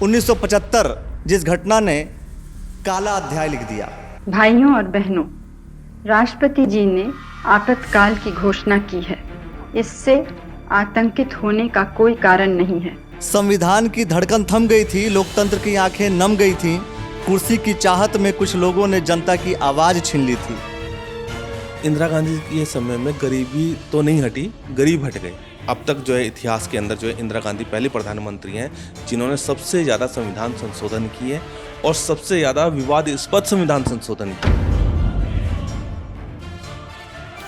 1975 जिस घटना ने काला अध्याय लिख दिया। भाइयों और बहनों, राष्ट्रपति जी ने आपातकाल की घोषणा की है। इससे आतंकित होने का कोई कारण नहीं है। संविधान की धड़कन थम गई थी, लोकतंत्र की आंखें नम गई थीं, कुर्सी की चाहत में कुछ लोगों ने जनता की आवाज छीन ली थी। इंदिरा गांधी के समय में गरीबी तो नहीं हटी, गरीब हट गए। अब तक जो है इतिहास के अंदर जो है इंदिरा गांधी पहली प्रधानमंत्री हैं जिन्होंने सबसे ज़्यादा संविधान संशोधन किए और सबसे ज़्यादा विवादास्पद संविधान संशोधन किए।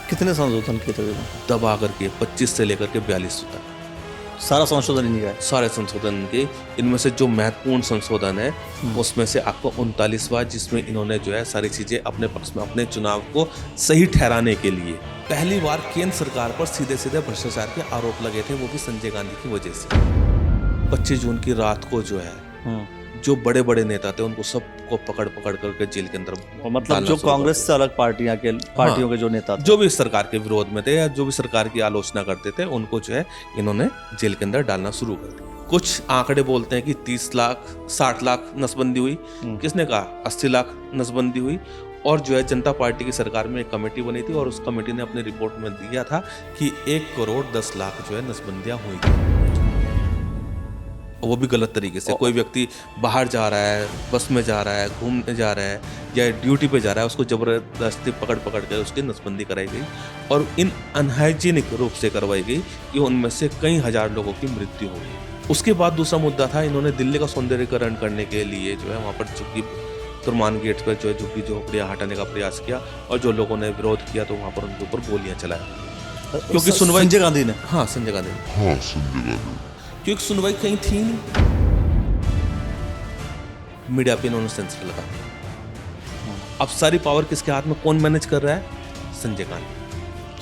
कितने संशोधन किए थे? दबा करके 25 से लेकर के 42 तक सारा संशोधन नहीं है। सारे संशोधन के इनमें से जो महत्वपूर्ण संशोधन है उसमें से आपको 39वां, जिसमें इन्होंने जो है सारी चीज़ें अपने पक्ष में अपने चुनाव को सही ठहराने के लिए पहली बार केंद्र सरकार पर सीधे सीधे भ्रष्टाचार के आरोप लगे थे, वो भी संजय गांधी की वजह से। 25 जून की रात को जो है जो बड़े बड़े नेता थे उनको सबको पकड़ करके जेल के अंदर, मतलब जो कांग्रेस से अलग पार्टियों के जो नेता थे, जो भी सरकार के विरोध में थे या जो भी सरकार की आलोचना करते थे, उनको जो है इन्होंने जेल के अंदर डालना शुरू कर दिया। कुछ आंकड़े बोलते हैं कि 30 लाख 60 लाख नसबंदी हुई, किसने कहा 80 लाख नसबंदी हुई। और जो है जनता पार्टी की सरकार में एक कमेटी बनी थी और उस कमेटी ने अपनी रिपोर्ट में दिया था कि 1 करोड़ 10 लाख जो है नसबंदियां हुई थी। वो भी गलत तरीके से। कोई व्यक्ति बाहर जा रहा है, बस में जा रहा है, घूमने जा रहा है या ड्यूटी पे जा रहा है, उसको जबरदस्ती पकड़ के उसकी नसबंदी कराई गई और इन अनहाइजीनिक रूप से करवाई गई कि उनमें से कई हजार लोगों की मृत्यु हो गई। उसके बाद दूसरा मुद्दा था, इन्होंने दिल्ली का सौंदर्यीकरण करने के लिए जो है वहाँ पर झुग्गी तुर्मान गेट पर जो है झुग्गी झोपड़ियाँ हटाने का प्रयास किया और जो लोगों ने विरोध किया तो वहाँ पर उनके ऊपर गोलियाँ चलाया। क्योंकि सुनवाई संजय गांधी ने संजय गांधी क्योंकि सुनवाई कहीं थी नहीं, मीडिया पे इन्होंने सेंसर लगा। अब सारी पावर किसके हाथ में, कौन मैनेज कर रहा है?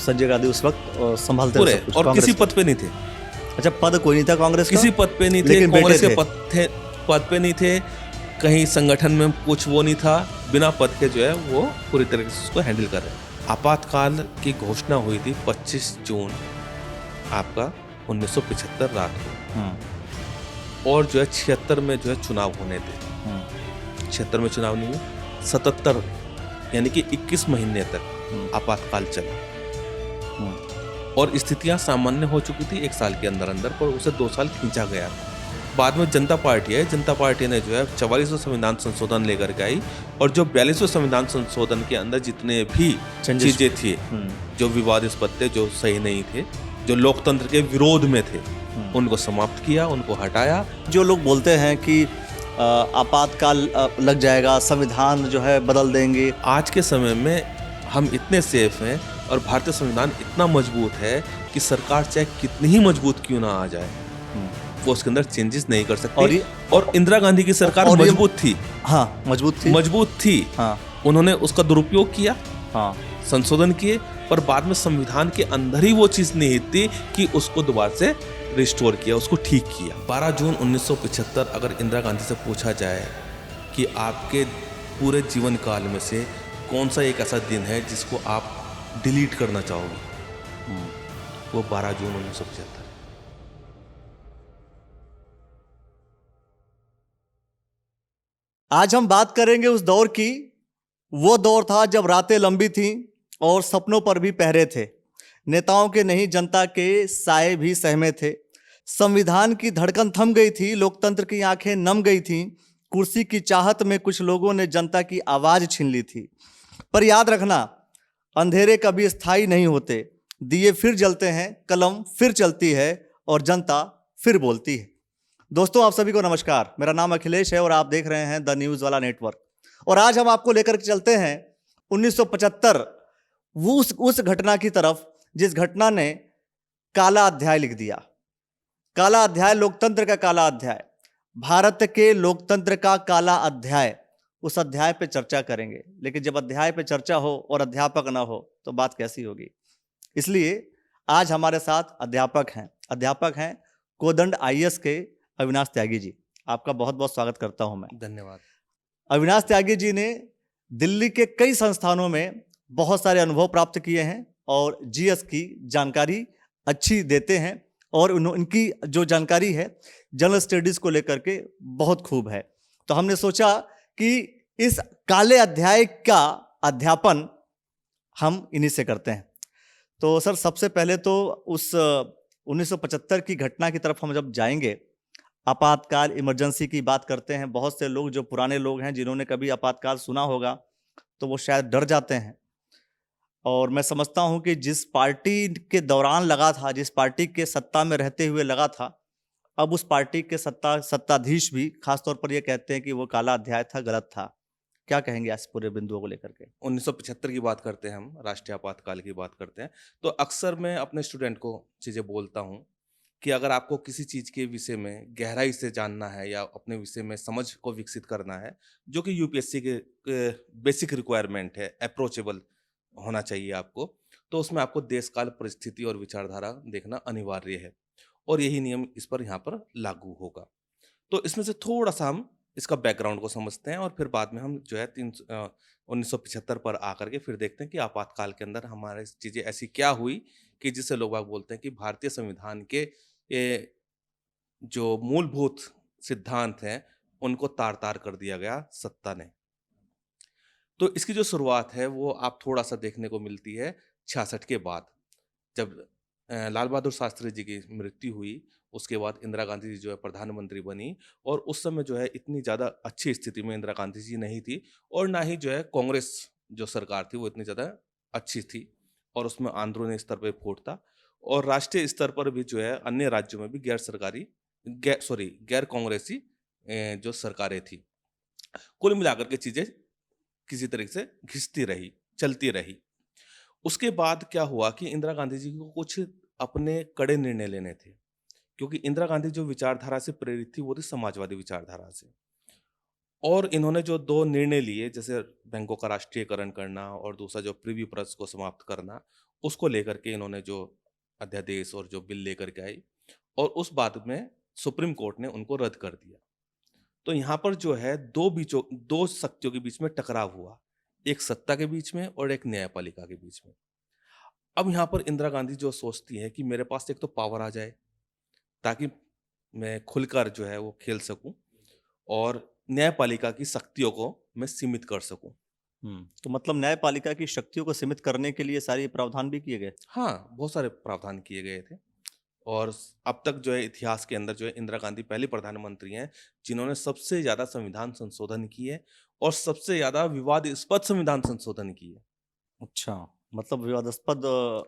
संजय गांधी उस वक्त संभालते पूरे, और किसी पद पे नहीं थे। अच्छा, पद कोई नहीं था कांग्रेस का? किसी पद पे नहीं थे, कांग्रेस के पद पे नहीं थे, कहीं संगठन में कुछ वो नहीं था, बिना पद के जो है वो पूरी तरीके से उसको हैंडल कर रहे हैं। आपातकाल की घोषणा हुई थी 25 जून आपका 1975 रात को, और जो है 76 में जो है चुनाव होने थे। 76 में चुनाव नहीं हुए, 77 यानी कि 21 महीने तक आपातकाल चला और स्थितियां सामान्य हो चुकी थी 1 साल के अंदर अंदर, पर उसे 2 साल खींचा गया। बाद में जनता पार्टी ने जो है 44वां संविधान संशोधन लेकर के आई और जो 42वें संविधान संशोधन के अंदर जितने भी चीजें थी जो विवादास्पद थे, जो सही नहीं थे, जो लोकतंत्र के विरोध में थे, उनको समाप्त किया, उनको हटाया। जो लोग बोलते हैं कि आपातकाल लग जाएगा, संविधान जो है बदल देंगे, आज के समय में हम इतने सेफ हैं और भारतीय संविधान इतना मजबूत है कि सरकार चाहे कितनी ही मजबूत क्यों ना आ जाए वो उसके अंदर चेंजेस नहीं कर सकती। और इंदिरा गांधी की सरकार मजबूत थी। हाँ, मजबूत थी। हाँ, उन्होंने उसका दुरुपयोग किया, हाँ, संशोधन किए, पर बाद में संविधान के अंदर ही वो चीज नहीं थी कि उसको दोबारा से रिस्टोर किया, उसको ठीक किया। 12 जून 1975 अगर इंदिरा गांधी से पूछा जाए कि आपके पूरे जीवन काल में से कौन सा एक ऐसा दिन है जिसको आप डिलीट करना चाहोगे, वो 12 जून 1975। आज हम बात करेंगे उस दौर की। वो दौर था जब रातें लंबी थीं और सपनों पर भी पहरे थे, नेताओं के नहीं जनता के साए भी सहमे थे। संविधान की धड़कन थम गई थी, लोकतंत्र की आंखें नम गई थीं, कुर्सी की चाहत में कुछ लोगों ने जनता की आवाज छीन ली थी। पर याद रखना, अंधेरे कभी स्थायी नहीं होते, दिए फिर जलते हैं, कलम फिर चलती है और जनता फिर बोलती है। दोस्तों, आप सभी को नमस्कार। मेरा नाम अखिलेश है और आप देख रहे हैं द न्यूज़ वाला नेटवर्क। और आज हम आपको लेकर चलते हैं 1975 उस घटना की तरफ जिस घटना ने काला अध्याय लिख दिया। काला अध्याय, लोकतंत्र का काला अध्याय, भारत के लोकतंत्र का काला अध्याय। उस अध्याय पे चर्चा करेंगे, लेकिन जब अध्याय पे चर्चा हो और अध्यापक ना हो तो बात कैसी होगी। इसलिए आज हमारे साथ अध्यापक हैं कोदंड IAS के अविनाश त्यागी जी। आपका बहुत बहुत स्वागत करता हूं मैं। धन्यवाद। अविनाश त्यागी जी ने दिल्ली के कई संस्थानों में बहुत सारे अनुभव प्राप्त किए हैं और GS की जानकारी अच्छी देते हैं और इनकी जो जानकारी है जनरल स्टडीज को लेकर के बहुत खूब है। तो हमने सोचा कि इस काले अध्याय का अध्यापन हम इन्हीं से करते हैं। तो सर, सबसे पहले तो उस 1975 की घटना की तरफ हम जब जाएंगे, आपातकाल इमरजेंसी की बात करते हैं। बहुत से लोग जो पुराने लोग हैं जिन्होंने कभी आपातकाल सुना होगा तो वो शायद डर जाते हैं। और मैं समझता हूं कि जिस पार्टी के दौरान लगा था, जिस पार्टी के सत्ता में रहते हुए लगा था, अब उस पार्टी के सत्ताधीश भी खासतौर पर ये कहते हैं कि वो काला अध्याय था, गलत था। क्या कहेंगे इस पूरे बिंदुओं को लेकर के? 1975 की बात करते हैं, हम राष्ट्रीय आपातकाल की बात करते हैं, तो अक्सर मैं अपने स्टूडेंट को चीज़ें बोलता हूँ कि अगर आपको किसी चीज़ के विषय में गहराई से जानना है या अपने विषय में समझ को विकसित करना है, जो कि यूपीएससी के बेसिक रिक्वायरमेंट है, अप्रोचेबल होना चाहिए आपको, तो उसमें आपको देश काल परिस्थिति और विचारधारा देखना अनिवार्य है, और यही नियम इस पर यहाँ पर लागू होगा। तो इसमें से थोड़ा सा हम इसका बैकग्राउंड को समझते हैं और फिर बाद में हम जो है 1975 पर आकर के फिर देखते हैं कि आपातकाल के अंदर हमारे चीज़ें ऐसी क्या हुई कि जिससे लोग बाग बोलते हैं कि भारतीय संविधान के जो मूलभूत सिद्धांत हैं उनको तार-तार कर दिया गया सत्ता ने। तो इसकी जो शुरुआत है वो आप थोड़ा सा देखने को मिलती है 66 के बाद, जब लाल बहादुर शास्त्री जी की मृत्यु हुई। उसके बाद इंदिरा गांधी जी जो है प्रधानमंत्री बनी, और उस समय जो है इतनी ज़्यादा अच्छी स्थिति में इंदिरा गांधी जी नहीं थी, और ना ही जो है कांग्रेस जो सरकार थी वो इतनी ज़्यादा अच्छी थी, और उसमें अंदरूनी स्तर पर फूट था, और राष्ट्रीय स्तर पर भी जो है अन्य राज्यों में भी गैर कांग्रेसी जो सरकारें थी। कुल मिलाकर के चीज़ें किसी तरीके से घिसती रही, चलती रही। उसके बाद क्या हुआ कि इंदिरा गांधी जी को कुछ अपने कड़े निर्णय लेने थे, क्योंकि इंदिरा गांधी जो विचारधारा से प्रेरित थी वो थी समाजवादी विचारधारा से, और इन्होंने जो 2 निर्णय लिए, जैसे बैंकों का राष्ट्रीयकरण करना और दूसरा जो प्रिवी पर्स को समाप्त करना, उसको लेकर के इन्होंने जो अध्यादेश और जो बिल लेकर के आई, और उस बाद में सुप्रीम कोर्ट ने उनको रद्द कर दिया। तो यहाँ पर जो है 2 शक्तियों के बीच में टकराव हुआ, एक सत्ता के बीच में और एक न्यायपालिका के बीच में। अब यहाँ पर इंदिरा गांधी जो सोचती है कि मेरे पास एक तो पावर आ जाए ताकि मैं खुलकर जो है वो खेल सकूं, और न्यायपालिका की शक्तियों को मैं सीमित कर सकूं। तो मतलब न्यायपालिका की शक्तियों को सीमित करने के लिए सारे प्रावधान भी किए गए? हाँ, बहुत सारे प्रावधान किए गए थे, और अब तक जो है इतिहास के अंदर जो है इंदिरा गांधी पहली प्रधानमंत्री हैं जिन्होंने सबसे ज़्यादा संविधान संशोधन किए, और सबसे ज़्यादा विवादास्पद संविधान संशोधन किए। अच्छा, मतलब विवादास्पद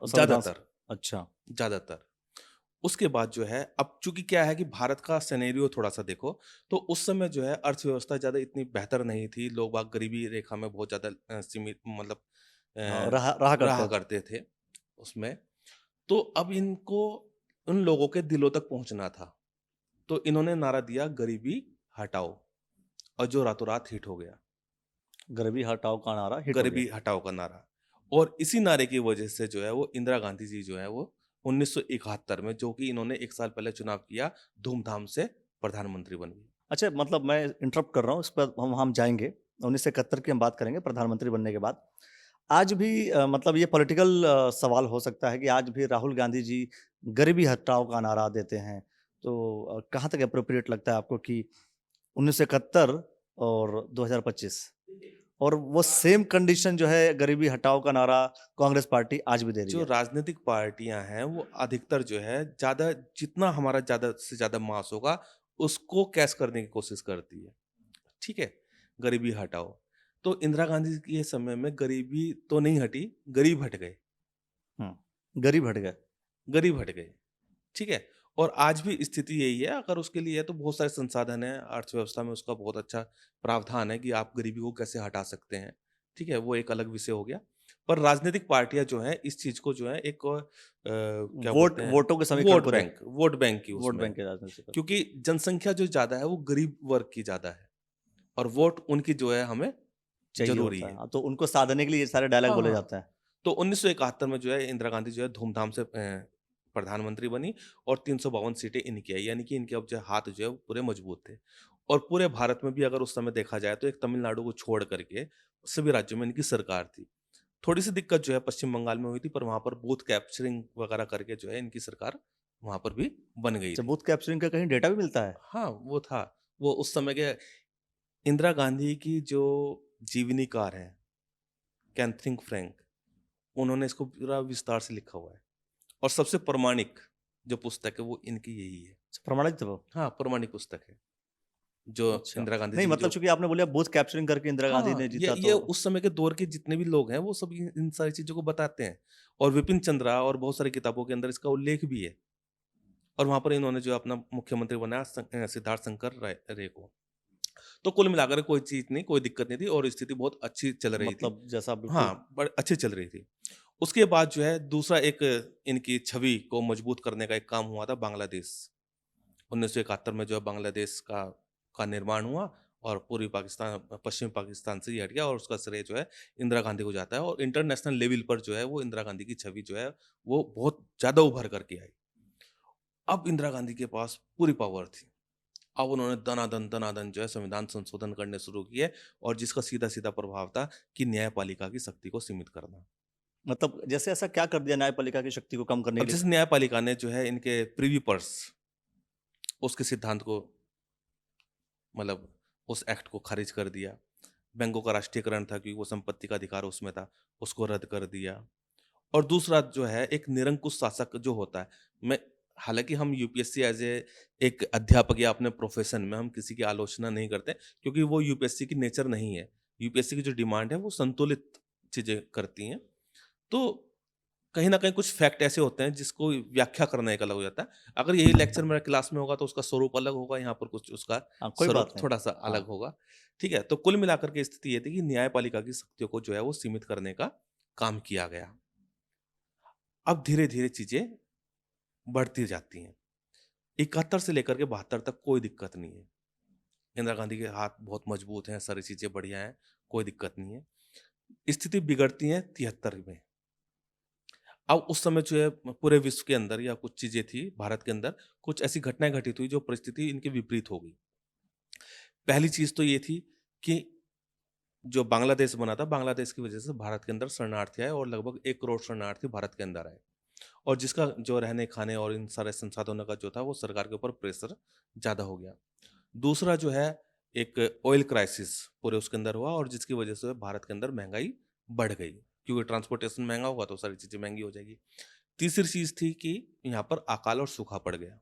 ज़्यादातर। अच्छा। ज़्यादातर। उसके बाद जो है, अब चूंकि क्या है कि भारत का सिनेरियो थोड़ा सा देखो, तो उस समय जो है अर्थव्यवस्था ज़्यादा इतनी बेहतर नहीं थी, लोग बाग गरीबी रेखा में बहुत ज़्यादा सीमित मतलब रहा करते थे उसमें। तो अब इनको उन लोगों के दिलों तक पहुंचना था, तो इन्होंने नारा दिया गरीबी हटाओ, और जो रातों रात हिट हो गया। गरीबी हटाओ का नारा हिट हो गरीबी गया। हटाओ का नारा, और इसी नारे की वजह से जो है वो इंदिरा गांधी जी जो है वो 1971 में, जो कि इन्होंने 1 साल पहले चुनाव किया, धूमधाम से प्रधानमंत्री बन गई। अच्छा, मतलब मैं इंटरप्ट कर रहा हूँ, इस पर हम जाएंगे। 1971 की हम बात करेंगे प्रधानमंत्री बनने के बाद। आज भी मतलब ये पॉलिटिकल सवाल हो सकता है कि आज भी राहुल गांधी जी गरीबी हटाओ का नारा देते हैं, तो कहाँ तक अप्रोप्रिएट लगता है आपको कि 1971 और 2025 और वो सेम कंडीशन जो है गरीबी हटाओ का नारा कांग्रेस पार्टी आज भी दे रही जो है? राजनीतिक पार्टियां हैं वो अधिकतर जो है ज्यादा, जितना हमारा ज्यादा से ज्यादा मास होगा उसको कैश करने की कोशिश करती है। ठीक है, गरीबी हटाओ, तो इंदिरा गांधी के समय में गरीबी तो नहीं हटी, गरीब हट गए। गरीब हट गए। गरीब हट गए, ठीक है। और आज भी स्थिति यही है, अगर उसके लिए तो बहुत सारे संसाधन हैं, अर्थव्यवस्था में उसका बहुत अच्छा प्रावधान है कि आप गरीबी को कैसे हटा सकते हैं। ठीक है, वो एक अलग विषय हो गया। पर राजनीतिक पार्टियां जो है इस चीज को जो है एक क्या बोलते हैं, वोटों के समीकरण को वोट बैंक की वोट उसमें, बैंक के राजनीति पर। क्योंकि जनसंख्या जो ज्यादा है वो गरीब वर्ग की ज्यादा है, और वोट उनकी जो है हमें चाहिए जरूरी होता है। है, तो उनको साधने के लिए ये सारे डायलॉग बोले हाँ, जाते हैं। तो 1971 में जो है इंदिरा गांधी जो है धूमधाम से प्रधानमंत्री बनी, और 352 सीटें इनकी आई, यानी कि इनके अब जो हाथ जो है वो पूरे मजबूत थे। और पूरे भारत में भी अगर उस समय देखा जाए तो एक तमिलनाडु को छोड़ करके सभी राज्यों में इनकी सरकार थी। थोड़ी सी दिक्कत जो है पश्चिम बंगाल में हुई थी, पर वहां पर बूथ कैप्चरिंग वगैरह करके जो है इनकी सरकार वहां पर भी बन गई अच्छा, थी। बूथ कैप्चरिंग का कहीं डेटा भी मिलता है? हाँ, वो था। वो उस समय के इंदिरा गांधी की जो जीवनीकार हैं, कैथरीन फ्रैंक, उन्होंने इसको पूरा विस्तार से लिखा हुआ है। और सबसे प्रामाणिक जो पुस्तक है वो इनकी यही है। अच्छा, प्रमाणित थे वो? हाँ, प्रामाणिक पुस्तक है, जो अच्छा। इंदिरा गांधी नहीं जी की मतलब जो। चूंकि आपने बोला बूथ कैप्चरिंग करके इंदिरा गांधी हाँ, ने ये जीता ये तो। उस समय के दौर के जितने भी लोग हैं वो सब इन सारी चीज़ों को बताते हैं। और विपिन चंद्रा और बहुत सारी किताबों के अंदर इसका उल्लेख भी है। और वहाँ पर इन्होंने जो अपना मुख्यमंत्री बनाया सिद्धार्थ शंकर राय रे को। तो कुल मिलाकर कोई चीज़ नहीं, कोई दिक्कत नहीं थी और स्थिति बहुत अच्छी चल रही थी। मतलब जैसा बिल्कुल। हाँ, बड़ अच्छी चल रही थी। उसके बाद जो है दूसरा एक इनकी छवि को मजबूत करने का एक काम हुआ था बांग्लादेश। 1971 में जो है बांग्लादेश का निर्माण हुआ और पूर्वी पाकिस्तान पश्चिमी पाकिस्तान से ये हट गया और उसका श्रेय जो है इंदिरा गांधी को जाता है। और इंटरनेशनल लेवल पर जो है वो इंदिरा गांधी की छवि जो है वो बहुत ज़्यादा उभर करके आई। अब इंदिरा गांधी के पास पूरी पावर थी। अब उन्होंने दनादन जो है संविधान संशोधन करने शुरू किए और जिसका सीधा-सीधा प्रभाव था कि न्यायपालिका की शक्ति को सीमित करना। मतलब जैसे ऐसा क्या कर दिया न्यायपालिका की शक्ति को कम करने अब के लिए? जैसे न्यायपालिका ने जो है इनके प्रिवी पर्स उसके सिद्धांत को मतलब उस एक्ट को खारिज कर दिया। बैंकों का राष्ट्रीयकरण था क्योंकि वो संपत्ति का अधिकार उसमें था, उसको रद्द कर दिया। और दूसरा जो है एक निरंकुश शासक जो होता है, मैं हालाँकि हम यूपीएससी एज़ एक अध्यापक या अपने प्रोफ़ेशन में हम किसी की आलोचना नहीं करते क्योंकि वो यूपीएससी की नेचर नहीं है। यूपीएससी की जो डिमांड है वो संतुलित चीज़ें करती हैं। तो कहीं न कहीं कुछ फैक्ट ऐसे होते हैं जिसको व्याख्या करना एक अलग हो जाता है। अगर यही लेक्चर मेरा क्लास में होगा तो उसका स्वरूप अलग होगा, यहाँ पर कुछ उसका हाँ, कोई स्वरूप बात नहीं। थोड़ा-सा अलग हाँ। होगा। ठीक है? तो कुल मिलाकर के स्थिति ये थी कि न्यायपालिका की शक्तियों को जो है वो सीमित करने का काम किया गया। अब धीरे-धीरे चीज़ें बढ़ती जाती हैं। 71 से लेकर के 72 तक कोई दिक्कत नहीं है। इंदिरा गांधी के हाथ बहुत मजबूत हैं, सारी चीज़ें बढ़िया हैं, कोई दिक्कत नहीं है। स्थिति बिगड़ती है 73 में। अब उस समय जो है पूरे विश्व के अंदर या कुछ चीज़ें थी भारत के अंदर, कुछ ऐसी घटनाएँ घटित हुई जो परिस्थिति इनके विपरीत हो गई। पहली चीज़ तो ये थी कि जो बांग्लादेश बना था, बांग्लादेश की वजह से भारत के अंदर शरणार्थी आए और लगभग 1 करोड़ शरणार्थी भारत के अंदर आए। और जिसका जो रहने-खाने और इन सारे संसाधनों का जो था वो सरकार के ऊपर प्रेशर ज़्यादा हो गया। दूसरा जो है एक ऑयल क्राइसिस पूरे उसके अंदर हुआ और जिसकी वजह से भारत के अंदर महँगाई बढ़ गई, क्योंकि ट्रांसपोर्टेशन महँगा होगा तो सारी चीज़ें महँगी हो जाएगी। तीसरी चीज़ थी कि यहाँ पर अकाल और सूखा पड़ गया।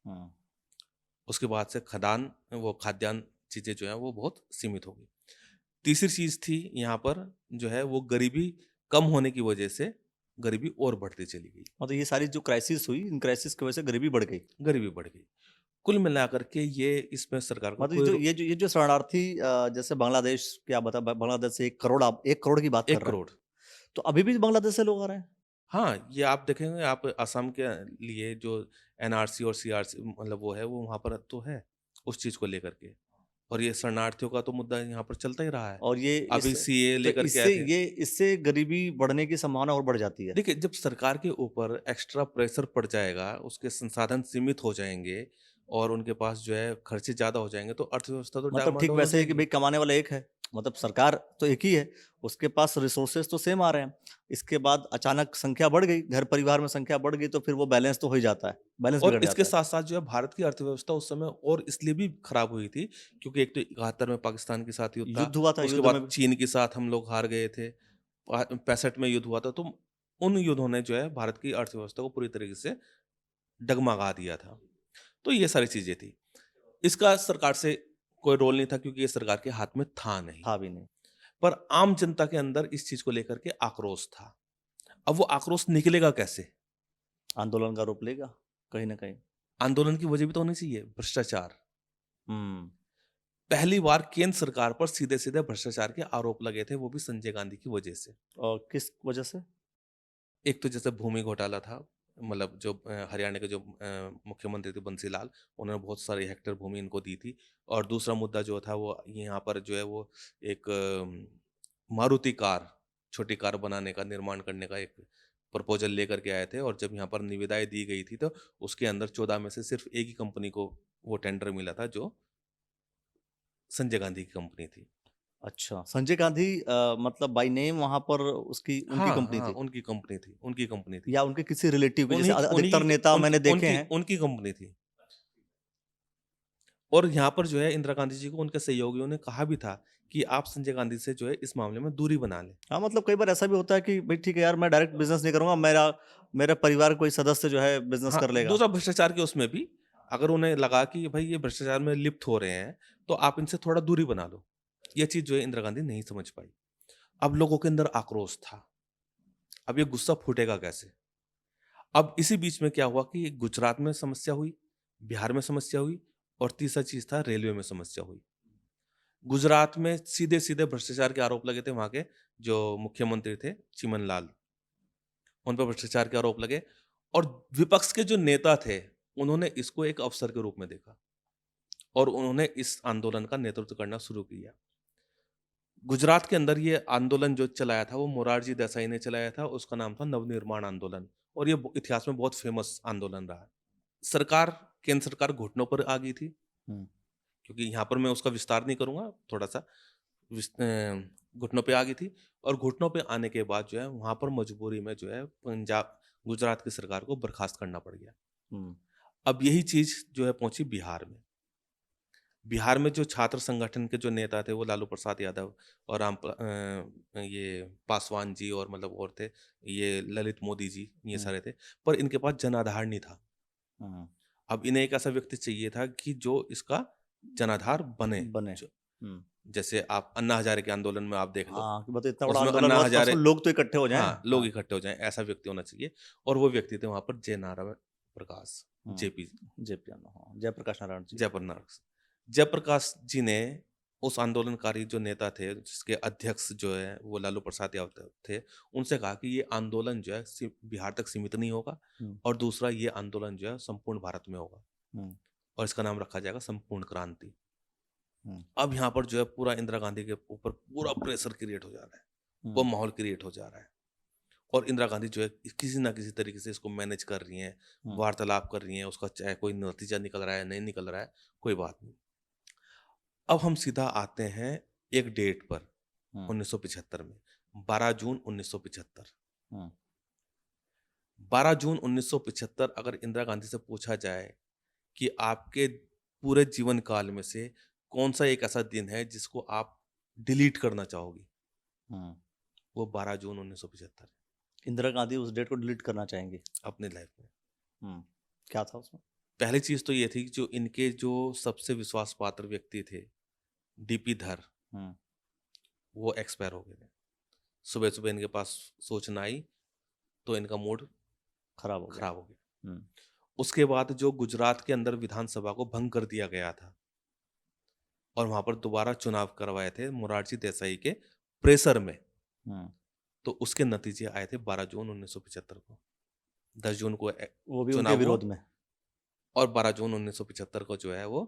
हाँ। उसके बाद से वो खाद्यान्न चीज़ें जो हैं वो बहुत सीमित हो गई। तीसरी चीज़ थी यहाँ पर जो है वो गरीबी कम होने की वजह से गरीबी और बढ़ती चली गई। मतलब ये सारी जो क्राइसिस हुई, इन क्राइसिस की वजह से गरीबी बढ़ गई। गरीबी बढ़ गई। कुल मिलाकर के ये इसमें सरकार को मतलब कोई ये जो शरणार्थी जैसे बांग्लादेश की आप बता बांग्लादेश से 1 करोड़ आप 1 करोड़ की बात कर 1 रहे हैं। करोड़। तो अभी भी बांग्लादेश से लोग आ रहे हैं? हाँ, ये आप देखेंगे आप असम के लिए जो एनआरसी और सीआरसी मतलब वो है वो वहाँ पर तो है, उस चीज़ को लेकर के। और ये शरणार्थियों का तो मुद्दा यहाँ पर चलता ही रहा है। और ये अभी सीएए तो लेकर के आए थे। इससे गरीबी बढ़ने की संभावना और बढ़ जाती है। देखिए, जब सरकार के ऊपर एक्स्ट्रा प्रेशर पड़ जाएगा, उसके संसाधन सीमित हो जाएँगे और उनके पास जो है खर्चे ज़्यादा हो जाएँगे तो अर्थव्यवस्था तो मतलब ठीक डामाडोल हो वैसे ही कि जाएगी। भाई कमाने वाला एक है, मतलब सरकार तो एक ही है, उसके पास रिसोर्सेज तो सेम आ रहे हैं। इसके बाद अचानक संख्या बढ़ गई, घर परिवार में संख्या बढ़ गई तो फिर वो बैलेंस तो हो ही जाता है, बैलेंस और बिगड़ इसके जाता है। साथ-साथ जो है भारत की अर्थव्यवस्था उस समय और इसलिए भी खराब हुई थी क्योंकि एक तो 71 में पाकिस्तान के साथ युद्ध था, युद्ध हुआ था, उसके युद्ध में बाद चीन के साथ हम लोग हार गए थे। 65 में युद्ध हुआ था तो उन युद्धों ने जो है भारत की अर्थव्यवस्था को पूरी तरीके से डगमगा दिया था। तो ये सारी चीज़ें थी। इसका सरकार से कोई रोल नहीं था क्योंकि ये सरकार के हाथ में था नहीं। था भी नहीं। पर आम जनता के अंदर इस चीज़ को लेकर के आक्रोश था। अब वो आक्रोश निकलेगा कैसे? आंदोलन का रूप लेगा कहीं न कहीं। आंदोलन की वजह भी तो होनी चाहिए, भ्रष्टाचार। हुँ। पहली बार केंद्र सरकार पर सीधे-सीधे भ्रष्टाचार के आरोप लगे थे, वो भी संजय गांधी की वजह से। और किस वजह से? एक तो जैसे भूमि घोटाला था, मतलब जो हरियाणा के जो मुख्यमंत्री थे बंसी लाल, उन्होंने बहुत सारी हेक्टेयर भूमि इनको दी थी। और दूसरा मुद्दा जो था वो यहाँ पर जो है वो एक मारुति कार, छोटी कार बनाने का, निर्माण करने का एक प्रपोजल लेकर के आए थे और जब यहाँ पर निविदाएँ दी गई थी तो उसके अंदर 14 में से सिर्फ एक ही कंपनी को वो टेंडर मिला था जो संजय गांधी की कंपनी थी। अच्छा, संजय गांधी मतलब बाय नेम वहां पर उनकी हाँ कंपनी हाँ, थी उनकी कंपनी थी। या उनके किसी रिलेटिव के, जैसे उन्हीं अधिकतर उन्हीं नेता मैंने उनकी देखे उनकी हैं। उनकी कंपनी थी। और यहाँ पर जो है इंदिरा गांधी जी को उनके सहयोगियों ने कहा भी था कि आप संजय गांधी से जो है इस मामले में दूरी बना लें। हाँ, मतलब कई बार ऐसा भी होता है कि भाई ठीक है यार, मैं डायरेक्ट बिजनेस नहीं करूंगा, मेरा मेरा परिवार कोई सदस्य जो है बिजनेस हाँ, कर लेगा। दूसरा भ्रष्टाचार के उसमें भी अगर उन्हें लगा कि भाई ये भ्रष्टाचार में लिप्त हो रहे हैं तो आप इनसे थोड़ा दूरी बना लो। ये चीज जो है इंदिरा गांधी नहीं समझ पाई। अब लोगों के अंदर आक्रोश था। अब ये गुस्सा फूटेगा कैसे? अब इसी बीच में क्या हुआ कि गुजरात में समस्या हुई, बिहार में समस्या हुई और तीसरा चीज था रेलवे में समस्या हुई। गुजरात में सीधे सीधे भ्रष्टाचार के आरोप लगे थे। वहां के जो मुख्यमंत्री थे चिमन लाल, उन पर भ्रष्टाचार के आरोप लगे और विपक्ष के जो नेता थे उन्होंने इसको एक अवसर के रूप में देखा और उन्होंने इस आंदोलन का नेतृत्व करना शुरू किया। गुजरात के अंदर ये आंदोलन जो चलाया था वो मोरारजी देसाई ने चलाया था। उसका नाम था नवनिर्माण आंदोलन और ये इतिहास में बहुत फेमस आंदोलन रहा। सरकार, केंद्र सरकार घुटनों पर आ गई थी, हम्म, क्योंकि यहाँ पर मैं उसका विस्तार नहीं करूंगा, थोड़ा सा घुटनों पे आ गई थी। और घुटनों पे आने के बाद जो है वहां पर मजबूरी में जो है पंजाब गुजरात की सरकार को बर्खास्त करना पड़ गया। हम्म, अब यही चीज जो है पहुंची बिहार में। बिहार में जो छात्र संगठन के जो नेता थे वो लालू प्रसाद यादव और ये पासवान जी और मतलब और थे, ये ललित मोदी जी, ये सारे थे। पर इनके पास जनाधार नहीं था। हम्म, अब इन्हें एक ऐसा व्यक्ति चाहिए था कि जो इसका जनाधार बने। बने। जो- जैसे आप अन्ना हजारे के आंदोलन में आप देख लो, हाँ, कि मतलब इतना बड़ा उसमें आंदोलन अन्ना हुआ तो हजारे, उसमें लोग तो इकट्ठे हो जाएं। हाँ, लोग इकट्ठे हो जाएं, ऐसा व्यक्ति होना चाहिए। और वो व्यक्ति थे वहां पर जयनारायण प्रकाश, जेपी, जेपी हाँ, जयप्रकाश नारायण जी। जयप्रकाश जी ने उस आंदोलनकारी जो नेता थे, जिसके अध्यक्ष जो है वो लालू प्रसाद यादव थे, उनसे कहा कि ये आंदोलन जो है बिहार तक सीमित नहीं होगा और दूसरा ये आंदोलन जो है संपूर्ण भारत में होगा और इसका नाम रखा जाएगा संपूर्ण क्रांति। अब यहाँ पर जो है पूरा इंदिरा गांधी के ऊपर पूरा प्रेशर क्रिएट हो जा रहा है, वो माहौल क्रिएट हो जा रहा है और इंदिरा गांधी जो है किसी ना किसी तरीके से इसको मैनेज कर रही हैं, वार्तालाप कर रही हैं। उसका चाहे कोई नतीजा निकल रहा है नहीं निकल रहा है, कोई बात नहीं। अब हम सीधा आते हैं एक डेट पर 1975 में, 12 जून 1975। 12 जून 1975 अगर इंदिरा गांधी से पूछा जाए कि आपके पूरे जीवन काल में से कौन सा एक ऐसा दिन है जिसको आप डिलीट करना चाहोगी, वो 12 जून 1975 है। इंदिरा गांधी उस डेट को डिलीट करना चाहेंगे अपने लाइफ में। क्या था उसमें? पहली चीज तो ये थी कि जो इनके जो सबसे विश्वास पात्र व्यक्ति थे डीपी धर, वो एक्सपायर हो गए थे। सुबह सुबह इनके पास सूचना आई तो इनका मूड खराब हो गया। उसके बाद जो गुजरात के अंदर विधानसभा को भंग कर दिया गया था और वहां पर दोबारा चुनाव करवाए थे मोरारजी देसाई के प्रेशर में, तो उसके नतीजे आए थे 12 जून 1975 को। 10 जून को वो भी उनके विरोध में, और 12 जून 1975 को जो है वो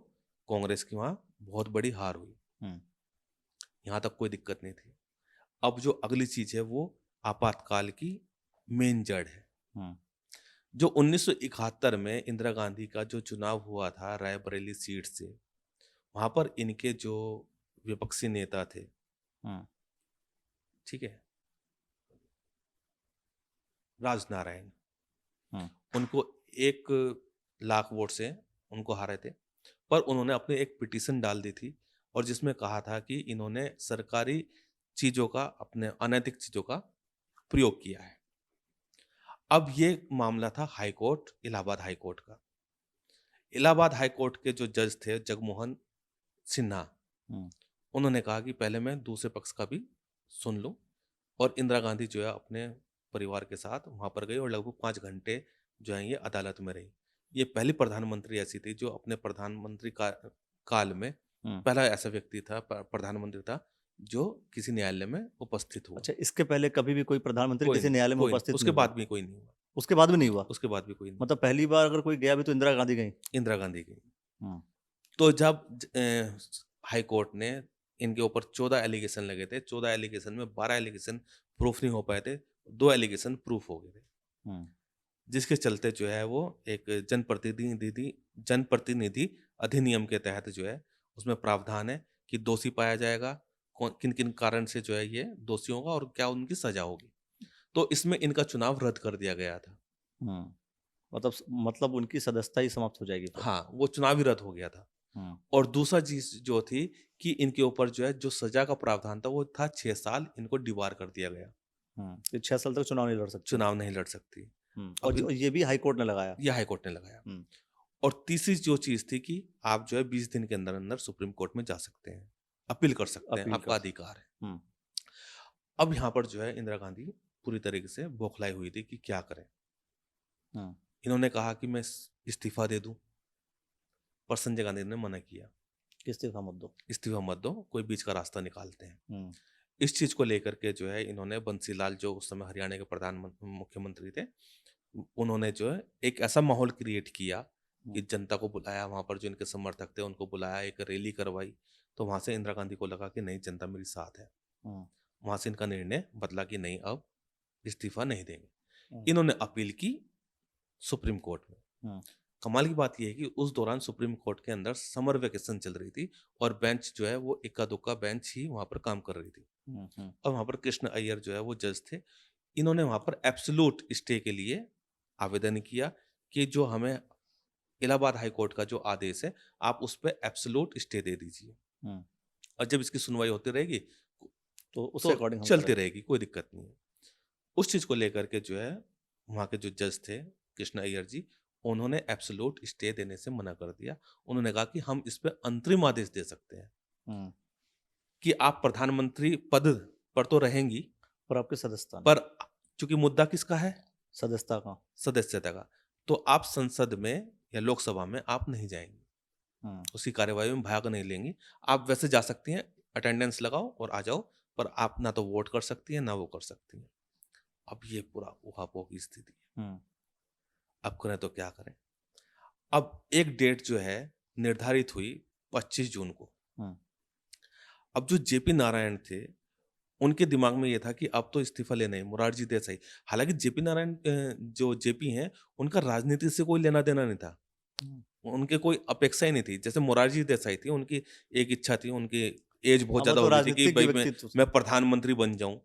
कांग्रेस की वहां बहुत बड़ी हार हुई। यहां तक कोई दिक्कत नहीं थी। अब जो अगली चीज है वो आपातकाल की मेन जड़ है। जो 1971 में इंदिरा गांधी का जो चुनाव हुआ था रायबरेली सीट से, वहां पर इनके जो विपक्षी नेता थे, ठीक है, राजनारायण, उनको 1 लाख वोट से उनको हारे थे। पर उन्होंने अपनी एक पिटीशन डाल दी थी और जिसमें कहा था कि इन्होंने सरकारी चीजों का, अपने अनैतिक चीजों का प्रयोग किया है। अब ये मामला था high court, Allahabad high court का। इलाहाबाद हाई कोर्ट के जो जज थे जगमोहन सिन्हा, उन्होंने कहा कि पहले मैं दूसरे पक्ष का भी सुन लूं। और इंदिरा गांधी जो है अपने परिवार के साथ वहां पर गई और लगभग 5 घंटे जो है ये अदालत में रही। ये पहली प्रधानमंत्री ऐसी थी जो अपने प्रधानमंत्री काल में पहला ऐसा व्यक्ति था, प्रधानमंत्री था, जो किसी न्यायालय में उपस्थित हुआ। अच्छा, इसके पहले कभी भी कोई प्रधानमंत्री किसी न्यायालय में उपस्थित उसके बाद भी कोई नहीं हुआ। उसके बाद भी नहीं हुआ? उसके बाद भी कोई नहीं। मतलब पहली बार अगर कोई गया भी तो इंदिरा गांधी गई? इंदिरा गांधी गई। तो जब हाई कोर्ट ने इनके ऊपर 14 एलिगेशन लगे थे, 14 एलिगेशन में 12 एलिगेशन प्रूफ नहीं हो पाए थे, 2 एलिगेशन प्रूफ हो गए थे, जिसके चलते जो है वो एक जनप्रतिनिधि अधिनियम के तहत जो है उसमें प्रावधान है कि दोषी पाया जाएगा, किन किन कारण से जो है ये दोषी होगा और क्या उनकी सजा होगी। तो इसमें इनका चुनाव रद्द कर दिया गया था। मतलब उनकी सदस्यता ही समाप्त हो जाएगी फिर। हाँ, वो चुनाव ही रद्द हो गया था। और दूसरा चीज जो थी कि इनके ऊपर जो है जो सजा का प्रावधान था वो था 6 साल, इनको डिबार कर दिया गया। तो 6 साल तक चुनाव नहीं लड़ सकती। चुनाव नहीं लड़ सकती। और ये भी हाई कोर्ट ने लगाया। ये हाई कोर्ट ने लगाया। और तीसरी जो चीज थी कि आप जो है 20 दिन के अंदर अंदर सुप्रीम कोर्ट में जा सकते हैं, अपील कर सकते हैं, आपका अधिकार है। अब यहाँ पर जो है इंदिरा गांधी पूरी तरीके से बौखलाई हुई थी कि क्या करें। इन्होंने कहा कि मैं इस्तीफा दे दूं, पर संजय गांधी ने मना किया। इस्तीफा मत दो, इस्तीफा मत दो, कोई बीच का रास्ता निकालते हैं। इस चीज को लेकर के जो है इन्होंने बंसीलाल, जो उस समय हरियाणा के मुख्यमंत्री थे, उन्होंने जो है एक ऐसा माहौल क्रिएट किया कि जनता को बुलाया, वहां पर जो इनके समर्थक थे उनको बुलाया, एक रैली करवाई। तो वहां से इंदिरा गांधी को लगा कि नहीं, जनता मेरी साथ है। वहां से इनका निर्णय बदला कि नहीं, अब इस्तीफा नहीं देंगे। इन्होंने अपील की सुप्रीम कोर्ट में। कमाल की बात यह है कि उस दौरान सुप्रीम कोर्ट के अंदर समर वेकेशन चल रही थी और बेंच जो है वो इक्का दुक्का बेंच ही वहां पर काम कर रही थी। और वहां पर कृष्ण अय्यर जो है वो जज थे। इन्होंने वहां पर एब्सोल्यूट स्टे के लिए आवेदन किया कि जो हमें इलाहाबाद हाई कोर्ट का जो आदेश है आप उस पर एब्सोल्यूट स्टे दे दीजिए, और जब इसकी सुनवाई होती रहेगी तो उसके अकॉर्डिंग चलती रहेगी, कोई दिक्कत नहीं है। उस चीज को लेकर के जो है वहां के जो जज थे कृष्ण अय्यर जी, उन्होंने एब्सोल्यूट स्टे देने से मना कर दिया। उन्होंने कहा कि हम इस पे अंतरिम आदेश दे सकते हैं कि आप प्रधानमंत्री पद पर तो रहेंगी, पर आपकी सदस्यता, पर चूंकि मुद्दा किसका है, सदस्यता का, तो आप संसद में या लोकसभा में आप नहीं जाएंगी, उसकी कार्यवाही में भाग नहीं लेंगी। आप वैसे जा सकती हैं, अटेंडेंस लगाओ और आ जाओ, पर आप ना तो वोट कर सकती हैं ना वो कर सकती हैं। अब ये पूरा उहापोह की स्थिति है। अब करें तो क्या करें। अब एक डेट जो है निर्धारित हुई 25 जून को। अब जो जेपी नारायण थे उनके दिमाग में ये था कि अब तो इस्तीफा लेना है, मोरारजी देसाई, हालांकि जेपी नारायण जो जेपी हैं उनका राजनीति से कोई लेना देना नहीं था, उनके कोई अपेक्षा ही नहीं थी। जैसे मोरारजी देसाई थी, उनकी एक इच्छा थी, उनकी एज बहुत ज्यादा हो गई थी कि भाई मैं प्रधानमंत्री बन जाऊं,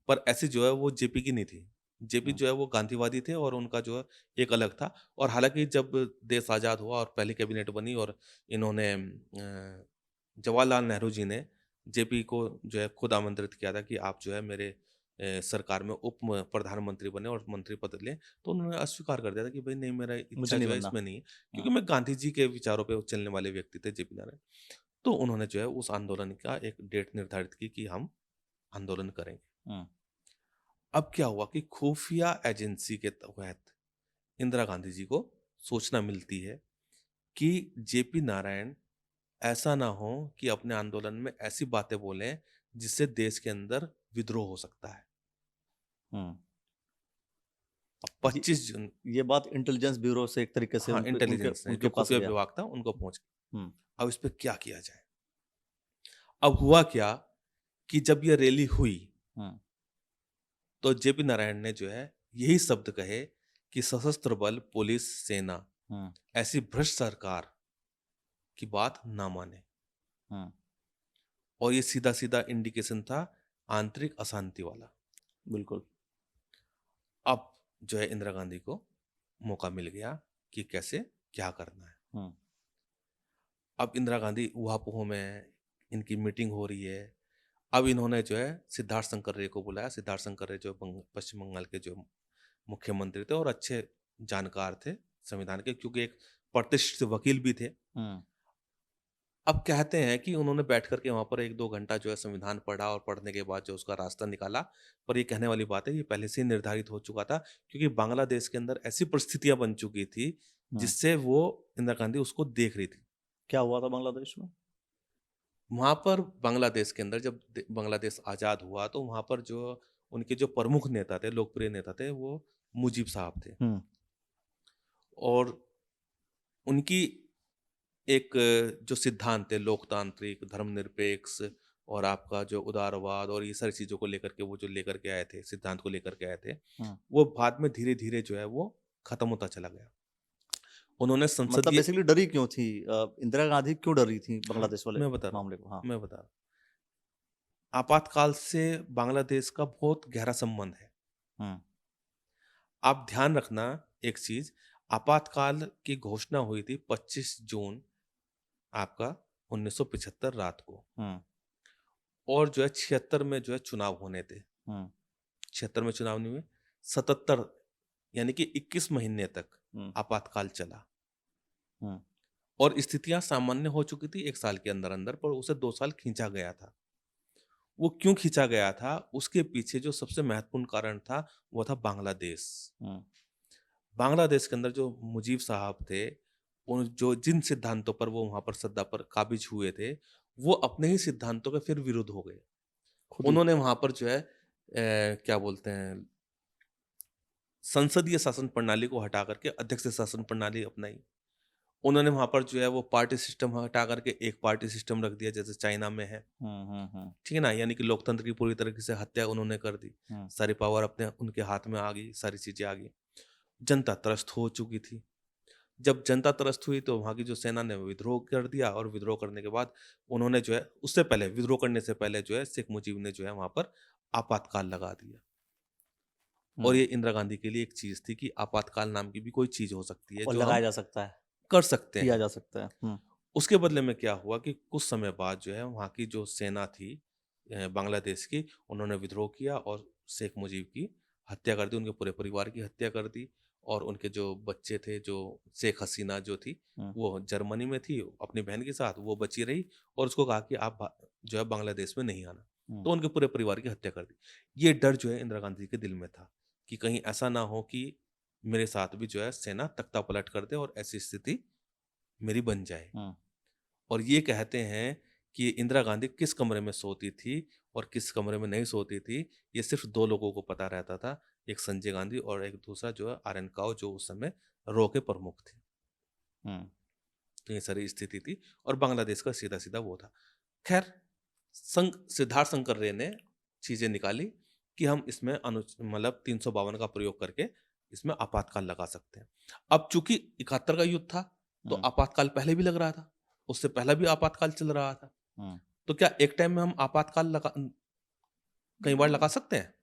पर ऐसी जो है वो जेपी की नहीं थी। जेपी जो है वो गांधीवादी थे और उनका जो है एक अलग था। और हालांकि जब देश आजाद हुआ और पहली कैबिनेट बनी और इन्होंने जवाहरलाल नेहरू जी ने जेपी को जो है खुद आमंत्रित किया था कि आप जो है मेरे सरकार में उप प्रधानमंत्री बने और मंत्री पद लें, तो उन्होंने अस्वीकार कर दिया था कि भाई नहीं, मेरा इच्छा जो है इसमें नहीं है, क्योंकि मैं गांधी जी के विचारों पे चलने वाले व्यक्ति थे जेपी नारायण। तो उन्होंने जो है उस आंदोलन का एक डेट निर्धारित की कि हम आंदोलन करेंगे। अब क्या हुआ कि खुफिया एजेंसी के तहत इंदिरा गांधी जी को सूचना मिलती है कि जेपी नारायण ऐसा ना हो कि अपने आंदोलन में ऐसी बातें बोलें जिससे देश के अंदर विद्रोह हो सकता है। 25 जून ये बात इंटेलिजेंस ब्यूरो से एक तरीके से, हाँ, इंटेलिजेंस जो खुफिया विभाग था उनको पहुंच गया। अब इस पे क्या किया जाए। अब हुआ क्या कि जब ये रैली हुई तो जेपी नारायण ने जो है यही शब्द कहे कि सशस्त्र बल, पुलिस, सेना ऐसी भ्रष्ट सरकार की बात ना माने। और ये सीधा सीधा इंडिकेशन था आंतरिक अशांति वाला। बिल्कुल। अब जो है इंदिरा गांधी को मौका मिल गया कि कैसे क्या करना है। अब इंदिरा गांधी उहापोह में इनकी मीटिंग हो रही है। अब इन्होंने जो है सिद्धार्थ शंकर रे को बुलाया। सिद्धार्थ शंकर रे जो पश्चिम बंगाल के जो मुख्यमंत्री थे और अच्छे जानकार थे संविधान के, क्योंकि एक प्रतिष्ठित वकील भी थे। अब कहते हैं कि उन्होंने बैठ करके वहां पर 1-2 घंटा जो है संविधान पढ़ा और पढ़ने के बाद जो उसका रास्ता निकाला। पर ये कहने वाली बात है, ये पहले से ही निर्धारित हो चुका था, क्योंकि बांग्लादेश के अंदर ऐसी परिस्थितियां बन चुकी थी जिससे वो इंदिरा गांधी उसको देख रही थी। क्या हुआ था बांग्लादेश में? वहां पर बांग्लादेश के अंदर जब बांग्लादेश आजाद हुआ तो वहां पर जो उनके जो प्रमुख नेता थे, लोकप्रिय नेता थे, वो मुजीब साहब थे। और उनकी एक जो सिद्धांत थे लोकतांत्रिक, धर्मनिरपेक्ष और आपका जो उदारवाद और ये सारी चीजों को लेकर के वो जो लेकर के आए थे, सिद्धांत को लेकर के आए थे, वो बाद में धीरे धीरे जो है वो खत्म होता चला गया। उन्होंने संसदीय, मतलब बेसिकली डरी क्यों थी इंदिरा गांधी, क्यों डरी थी बांग्लादेश वाले मैं बता मामले को? हाँ, मैं बता आपातकाल से बांग्लादेश का बहुत गहरा संबंध है। हम्म आप ध्यान रखना एक चीज, आपातकाल की घोषणा हुई थी 25 जून आपका 1975 रात को, हम्म और जो है 76 में जो है चुनाव होने थे। हम्म 76 में चुनाव नहीं हुए, 77 यानी कि 21 महीने तक हम्म आपातकाल चला हम्म और स्थितियां सामान्य हो चुकी थी 1 साल के अंदर अंदर, पर उसे 2 साल खींचा गया था। वो क्यों खींचा गया था, उसके पीछे जो सबसे महत्वपूर्ण कारण था वो था बांग्लादेश। हम्म बांग्लादेश के अंदर जो मुजीब साहब थे, उन जो जिन सिद्धांतों पर वो वहां पर सत्ता पर काबिज हुए थे, वो अपने ही सिद्धांतों के फिर विरुद्ध हो गए। खुद ही। उन्होंने वहां पर जो है क्या बोलते हैं, संसदीय शासन प्रणाली को हटा करके अध्यक्ष शासन प्रणाली अपनाई। उन्होंने वहां पर जो है वो पार्टी सिस्टम हटा करके एक पार्टी सिस्टम रख दिया, जैसे चाइना में है। ठीक है ना, यानी कि लोकतंत्र की पूरी तरीके से हत्या उन्होंने कर दी। सारी पावर अपने उनके हाथ में आ गई, सारी चीजें आ गई। जनता त्रस्त हो चुकी थी। जब जनता त्रस्त हुई तो वहां की जो सेना ने विद्रोह कर दिया, और विद्रोह करने के बाद उन्होंने जो है, उससे पहले विद्रोह करने से पहले जो है शेख मुजीब ने जो है वहां पर आपातकाल लगा दिया। और ये इंदिरा गांधी के लिए एक चीज थी कि आपातकाल नाम की भी कोई चीज हो सकती है और जो लगाया हम जा सकता है, कर सकते किया हैं। जा सकता है। उसके बदले में क्या हुआ कि कुछ समय बाद जो है वहाँ की जो सेना थी बांग्लादेश की, उन्होंने विद्रोह किया और शेख मुजीब की हत्या कर दी, उनके पूरे परिवार की हत्या कर दी। और उनके जो बच्चे थे, जो शेख हसीना जो थी, वो जर्मनी में थी अपनी बहन के साथ, वो बची रही और उसको कहा कि आप जो है बांग्लादेश में नहीं आना। तो उनके पूरे परिवार की हत्या कर दी। ये डर जो है इंदिरा गांधी के दिल में था कि कहीं ऐसा ना हो कि मेरे साथ भी जो है सेना तख्ता पलट कर दे और ऐसी स्थिति मेरी बन जाए। और ये कहते हैं कि इंदिरा गांधी किस कमरे में सोती थी और किस कमरे में नहीं सोती थी, ये सिर्फ 2 लोगों को पता रहता था, एक संजय गांधी और एक दूसरा जो है आर एन काओ, जो उस समय रो के प्रमुख थे। तो ये सारी स्थिति थी और बांग्लादेश का सीधा सीधा वो था। खैर, सिद्धार्थ शंकर रे ने चीजें निकाली कि हम इसमें मतलब 352 का प्रयोग करके इसमें आपातकाल लगा सकते हैं। अब चूंकि 71 का युद्ध था तो आपातकाल पहले भी लग रहा था, उससे पहले भी आपातकाल चल रहा था। तो क्या एक टाइम में हम आपातकाल कई बार लगा सकते हैं?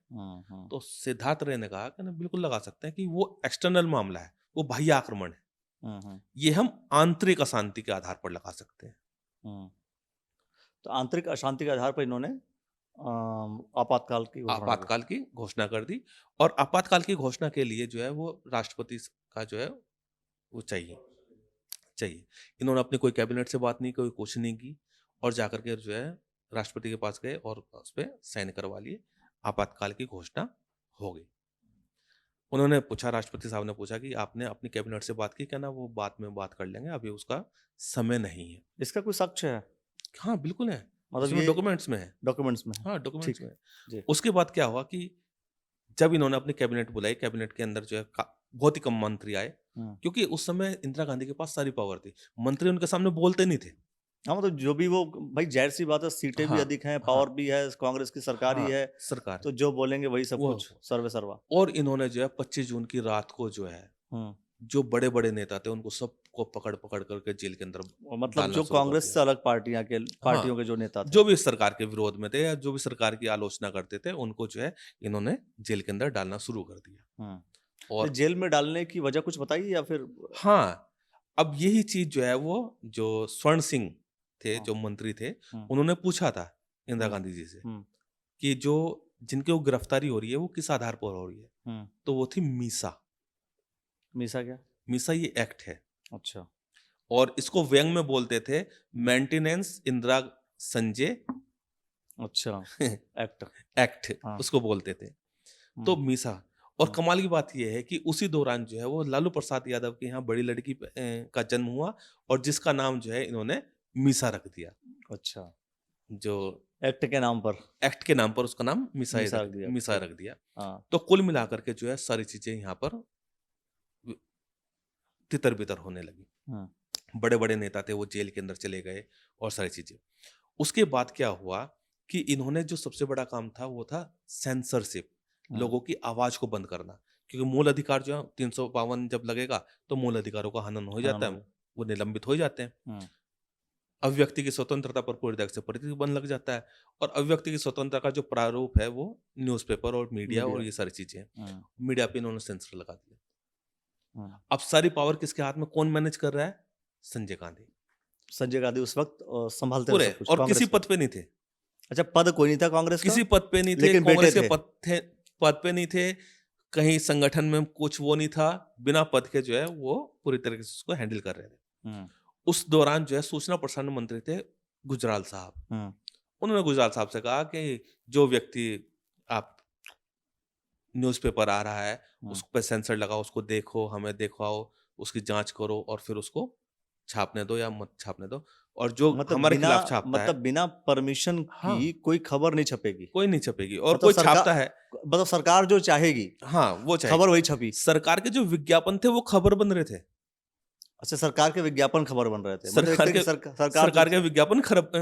तो सिद्धार्थ रे ने कहा कि नहीं, बिल्कुल लगा सकते हैं, कि वो एक्सटर्नल मामला है, वो बाह्य आक्रमण है। ये हम आंतरिक अशांति के आधार पर लगा सकते हैं। तो आंतरिक अशांति के आधार पर इन्होंने आपातकाल की घोषणा कर दी। और आपातकाल की घोषणा के लिए जो है वो राष्ट्रपति का जो है वो चाहिए। इन्होंने अपनी कोई कैबिनेट से बात नहीं, कोई कुछ नहीं की, और जाकर के जो है राष्ट्रपति के पास गए और उस पर साइन करवा लिए। आपातकाल की घोषणा हो गई। उन्होंने पूछा, राष्ट्रपति साहब ने पूछा कि आपने अपनी कैबिनेट से बात की क्या? ना, वो बात में बात कर लेंगे, अभी उसका समय नहीं है। इसका कोई साक्ष्य है? हाँ बिल्कुल है, मतलब ये डॉक्यूमेंट्स में है। हाँ, डॉक्यूमेंट्स में। उसके बाद क्या हुआ कि जब इन्होंने अपनी कैबिनेट बुलाई, कैबिनेट के अंदर जो है बहुत ही कम मंत्री आए, क्योंकि उस समय इंदिरा गांधी के पास सारी पावर थी, मंत्री उनके सामने बोलते नहीं थे। हाँ, मतलब जो भी वो, भाई जाहिर सी बात है, सीटें भी अधिक हैं, पावर भी है, कांग्रेस की सरकार ही है, सरकार, तो जो बोलेंगे वही सब कुछ सर्वे सर्वा। और इन्होंने जो है 25 जून की रात को जो है जो बड़े बड़े नेता थे उनको सबको पकड़ करके जेल के अंदर, मतलब जो कांग्रेस से अलग पार्टियों के जो नेता थे, जो भी सरकार के विरोध में थे या जो भी सरकार की आलोचना करते थे, उनको जो है इन्होंने जेल के अंदर डालना शुरू कर दिया। और जेल में डालने की वजह कुछ बताइए या फिर? हाँ, अब यही चीज जो है वो जो स्वर्ण सिंह थे, जो मंत्री थे, उन्होंने पूछा था इंदिरा गांधी जी से कि जो जिनके वो गिरफ्तारी हो रही है वो किस आधार पर हो रही है? तो वो थी मीसा। क्या? मीसा ये एक्ट है। अच्छा। और इसको व्यंग में बोलते थे मेंटेनेंस इंदिरा संजय। अच्छा। एक्ट उसको बोलते थे। तो मीसा, और कमाल की बात यह है कि उसी दौरान जो है वो लालू प्रसाद यादव के यहाँ बड़ी लड़की का जन्म हुआ और जिसका नाम जो है इन्होंने मीसा रख दिया। अच्छा। जो एक्ट के नाम पर उसका नाम मीसा रख दिया। हाँ। तो कुल मिलाकर के जो है सारी चीजें यहाँ पर तितर बितर होने लगी। बड़े बड़े नेता थे वो जेल के अंदर चले गए और सारी चीजें। उसके बाद क्या हुआ कि इन्होंने जो सबसे बड़ा काम था वो था सेंसरशिप, लोगों की आवाज को बंद करना, क्योंकि मूल अधिकार जो है 352 जब लगेगा तो मूल अधिकारों का हनन हो जाता है, वो निलंबित हो जाते हैं। अभिव्यक्ति की स्वतंत्रता पर पूरी तरह से प्रतिबंध लग जाता है, और अभिव्यक्ति की स्वतंत्रता का जो प्रारूप है वो न्यूज़पेपर और मीडिया और ये सारी चीजें हैं। मीडिया पे इन्होंने सेंसर लगा दिया। अब सारी पावर किसके हाथ में, कौन मैनेज कर रहा है? संजय गांधी। संजय गांधी उस वक्त संभालते पूरे, थे सब कुछ, और कांग्रेस किसी में। पद पे नहीं थे, अच्छा, पद कोई नहीं था कांग्रेस का? किसी पद पे नहीं थे, लेकिन बेटे कांग्रेस के थे। पद पे नहीं थे, कहीं संगठन में कुछ वो नहीं था, बिना पद के जो है वो पूरी तरीके से उसको हैंडल कर रहे थे। उस दौरान जो है सूचना प्रसारण मंत्री थे गुजराल साहब। उन्होंने गुजराल साहब से कहा कि जो व्यक्ति आप न्यूज़पेपर आ रहा है उस पे सेंसर लगाओ, उसको देखो, हमें दिखाओ, उसकी जांच करो और फिर उसको छापने दो या मत छापने दो, और जो हमारे खिलाफ छापता है, मतलब बिना परमिशन हाँ, की कोई खबर नहीं छपेगी, कोई नहीं छपेगी, और मतलब कोई सरकार, छापता है, मतलब सरकार जो चाहेगी, हाँ वो चाहेगी, खबर वही छपी। सरकार के जो विज्ञापन थे वो खबर बन रहे थे। अच्छा, सरकार के विज्ञापन खबर बन रहे थे, मतलब एक सरकार तरह के की सरकार के विज्ञापन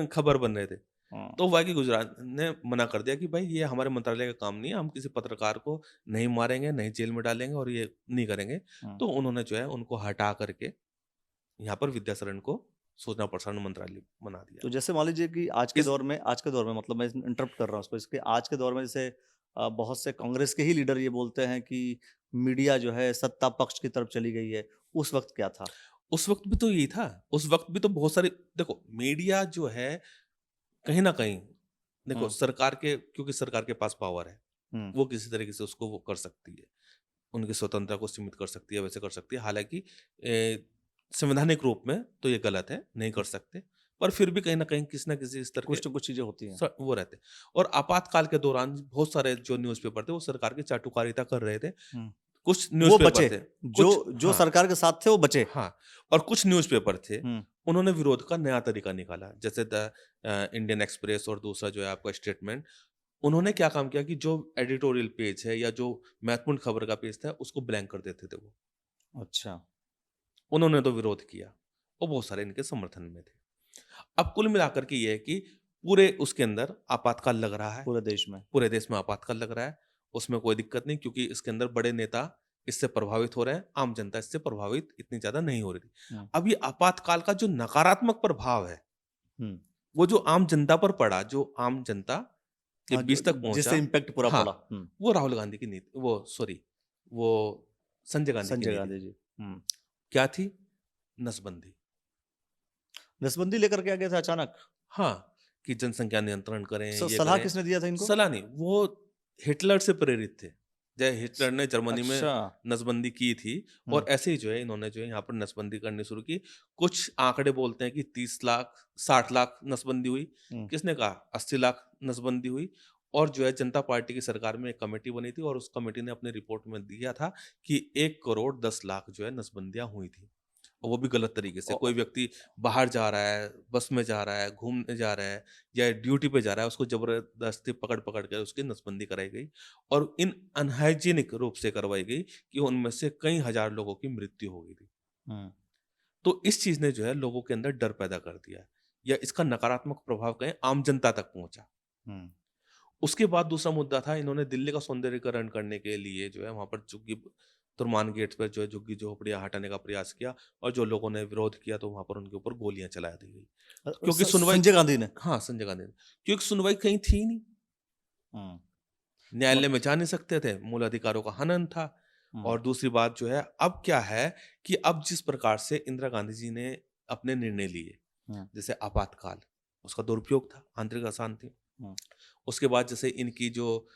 खबर बन रहे थे। हाँ। तो वाई गुजरात ने मना कर दिया कि भाई ये हमारे मंत्रालय का काम नहीं है, हम किसी पत्रकार को नहीं मारेंगे, नहीं जेल में डालेंगे और ये नहीं करेंगे। तो उन्होंने जो है उनको हटा करके यहाँ पर विद्यासरण को सूचना प्रसारण मंत्रालय बना दिया। तो जैसे मान लीजिए कि आज के दौर में मतलब मैं इंटरप्ट कर रहा हूँ उसको, इसके आज के दौर में जैसे बहुत से कांग्रेस के ही लीडर ये बोलते हैं कि मीडिया जो है सत्ता पक्ष की तरफ चली गई है, उस वक्त क्या था? उस वक्त भी तो यही था, उस वक्त भी तो बहुत सारी, देखो मीडिया जो है कहीं ना कहीं, देखो सरकार के, क्योंकि सरकार के पास पावर है, वो किसी तरीके से उसको वो कर सकती है, उनकी स्वतंत्रता को सीमित कर सकती है, वैसे कर सकती है। हालांकि संवैधानिक रूप में तो ये गलत है, नहीं कर सकते, पर फिर भी कहीं ना कहीं किसी ना किसी स्तर कुछ न कुछ चीजें होती हैं, वो रहते। और आपातकाल के दौरान बहुत सारे जो न्यूज़पेपर थे वो सरकार की चाटुकारिता कर रहे थे। कुछ न्यूज़पेपर थे जो हाँ, सरकार के साथ थे वो बचे, हाँ, और कुछ न्यूज़पेपर थे उन्होंने विरोध का नया तरीका निकाला, जैसे द इंडियन एक्सप्रेस और दूसरा जो है आपका स्टेटमेंट। उन्होंने क्या काम किया कि जो एडिटोरियल पेज है या जो महत्वपूर्ण खबर का पेज था उसको ब्लैंक कर देते थे वो। अच्छा, उन्होंने तो विरोध किया और बहुत सारे इनके समर्थन में थे। अब कुल मिलाकर के ये है कि पूरे उसके अंदर आपातकाल लग रहा है, पूरे देश में आपातकाल लग रहा है, उसमें कोई दिक्कत नहीं, क्योंकि इसके अंदर बड़े नेता इससे प्रभावित हो रहे हैं, आम जनता इससे प्रभावित इतनी ज्यादा नहीं हो रही थी। अब ये आपातकाल का जो नकारात्मक प्रभाव है वो जो आम जनता पर पड़ा, जो आम जनता के बीच तक पहुंचा, जिससे इम्पैक्ट पूरा हाँ, पड़ा, वो राहुल गांधी की नीति, वो संजय गांधी जी क्या थी? नसबंदी लेकर के आ गए थे अचानक। हाँ, कि जनसंख्या नियंत्रण करें, ये सलाह करें। किसने दिया था इनको? सलाह नहीं, वो हिटलर से प्रेरित थे। जब हिटलर ने जर्मनी में नसबंदी की थी, और ऐसे ही जो है इन्होंने जो है यहाँ पर नसबंदी करनी शुरू की। कुछ आंकड़े बोलते हैं कि 30 लाख 60 लाख नसबंदी हुई, किसने कहा 80 लाख नसबंदी हुई। और जो है जनता पार्टी की सरकार में एक कमेटी बनी थी और उस कमेटी ने अपने रिपोर्ट में दिया था कि 1 करोड़ 10 लाख जो है नसबंदियां हुई थी, और वो भी गलत तरीके से। कोई व्यक्ति बाहर जा रहा है, बस में जा रहा है, घूमने जा रहा है या ड्यूटी पे जा रहा है, उसको जबरदस्ती पकड़ कर उसकी नसबंदी कराई गई, और इन अनहाइजीनिक रूप से करवाई गई कि उनमें से कई हजार लोगों की मृत्यु हो गई थी। तो इस चीज ने जो है लोगों के अंदर डर पैदा कर दिया, या इसका नकारात्मक प्रभाव कहें आम जनता तक पहुंचा। उसके बाद दूसरा मुद्दा था, इन्होंने दिल्ली का सौंदर्यीकरण करने के लिए जो है वहां पर झुग्गी तुर्मान गेट पर जो है झुग्गी झोपड़ियां हटाने का प्रयास किया, और जो लोगों ने विरोध किया तो वहां पर उनके ऊपर गोलियां चला दी गई, क्योंकि सुनवाई संजय गांधी ने, हाँ संजय गांधी ने, क्योंकि सुनवाई कहीं थी नहीं, न्यायालय में जा नहीं सकते थे, मूल अधिकारों का हनन था। और दूसरी बात जो है, अब क्या है कि अब जिस प्रकार से इंदिरा गांधी जी ने अपने निर्णय लिए, जैसे आपातकाल, उसका दुरुपयोग था, आंतरिक अशांति। उसके बाद जैसे इनकी जो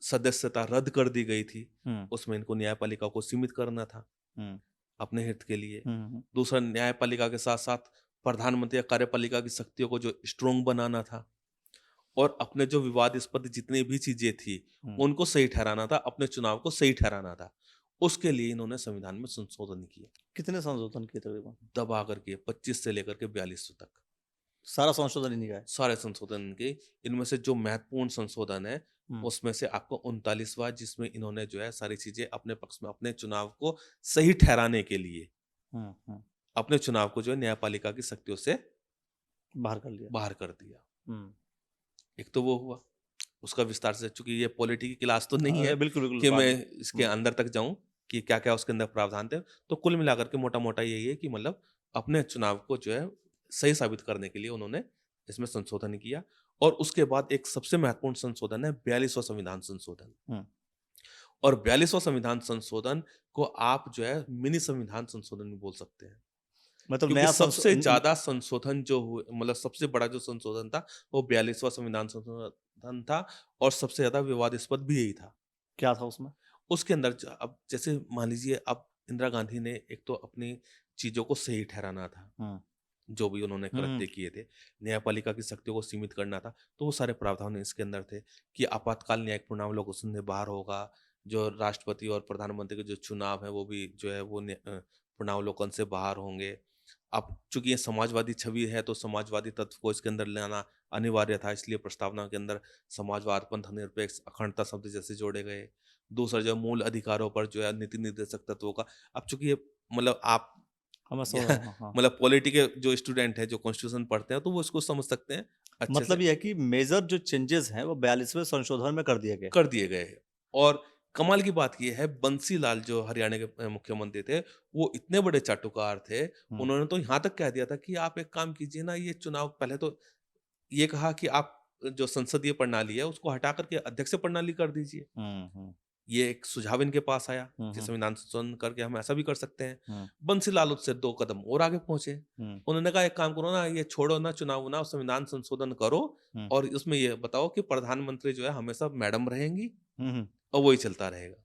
सदस्यता रद्द कर दी गई थी, उसमें इनको न्यायपालिका को सीमित करना था अपने हित के लिए। दूसरा, न्यायपालिका के साथ साथ प्रधानमंत्री या कार्यपालिका की शक्तियों को जो स्ट्रोंग बनाना था, और अपने जो विवादास्पद जितनी भी चीजें थी उनको सही ठहराना था, अपने चुनाव को सही ठहराना था। उसके लिए इन्होंने संविधान में संशोधन किए। कितने संशोधन किए तकरीबन? दबा करके 25 से लेकर के 42 तक सारा संशोधन इन्हीं का है। सारे संशोधन के, इनमें से जो महत्वपूर्ण संशोधन है उसमें से आपको 39वां, जिसमें इन्होंने जो है सारी चीजें अपने पक्ष में, अपने चुनाव को सही ठहराने के लिए अपने चुनाव को जो है न्यायपालिका की शक्तियों से बाहर कर दिया। एक तो वो हुआ, उसका विस्तार से, चूंकि ये पॉलिटिकल क्लास तो नहीं है बिल्कुल कि मैं इसके अंदर तक जाऊं कि क्या क्या उसके अंदर प्रावधान थे। तो कुल मिलाकर के मोटा मोटा यही है कि मतलब अपने चुनाव को जो है सही साबित करने के लिए उन्होंने इसमें संशोधन किया। और उसके बाद एक सबसे महत्वपूर्ण संशोधन है 42वां संविधान संशोधन। और 42वां संविधान संशोधन को आप जो है मिनी संविधान संशोधन भी बोल सकते हैं, मतलब क्योंकि नया सबसे ज्यादा संशोधन जो हुए, मतलब सबसे बड़ा जो संशोधन था वो 42वां संविधान संशोधन था, और सबसे ज्यादा विवादास्पद भी यही था। क्या था उसमें? उसके अंदर अब जैसे मान लीजिए, अब इंदिरा गांधी ने एक तो अपनी चीजों को सही ठहराना था, जो भी उन्होंने कृत्य किए थे, न्यायपालिका की शक्तियों को सीमित करना था, तो वो सारे प्रावधान इसके अंदर थे कि आपातकाल न्यायिक परिणाम लोगों से बाहर होगा, जो राष्ट्रपति और प्रधानमंत्री के जो चुनाव है वो भी जो है वो पुनरावलोकन से बाहर होंगे। अब चूंकि ये समाजवादी छवि है तो समाजवादी तत्व को इसके अंदर लाना अनिवार्य था, इसलिए प्रस्तावना के अंदर समाजवाद, पंथ निरपेक्ष, अखंडता शब्द जैसे जोड़े गए। दूसरा जो मूल अधिकारों पर जो है नीति निर्देशक तत्वों का, अब चूंकि ये मतलब आप मतलब पॉलिटी के जो स्टूडेंट है, जो कॉन्स्टिट्यूशन पढ़ते हैं, तो वो इसको समझ सकते हैं अच्छे मतलब ये है कि मेजर जो चेंजेस हैं वो 42वें संशोधन में कर दिए गए। और कमाल की बात ये है, बंसी लाल जो हरियाणा के मुख्यमंत्री थे, वो इतने बड़े चाटुकार थे, उन्होंने तो यहाँ तक कह दिया था कि आप एक काम कीजिए ना, ये चुनाव, पहले तो ये कहा कि आप जो संसदीय प्रणाली है उसको हटा करके अध्यक्ष प्रणाली कर दीजिए। ये एक सुझाव इनके पास आया कि संविधान संशोधन करके हम ऐसा भी कर सकते हैं। बंसीलाल उससे 2 कदम और आगे पहुंचे। उन्होंने कहा एक काम करो ना, ये छोड़ो ना चुनाव ना, संविधान संशोधन करो और उसमें ये बताओ कि प्रधानमंत्री जो है हमेशा मैडम रहेंगी और वही चलता रहेगा।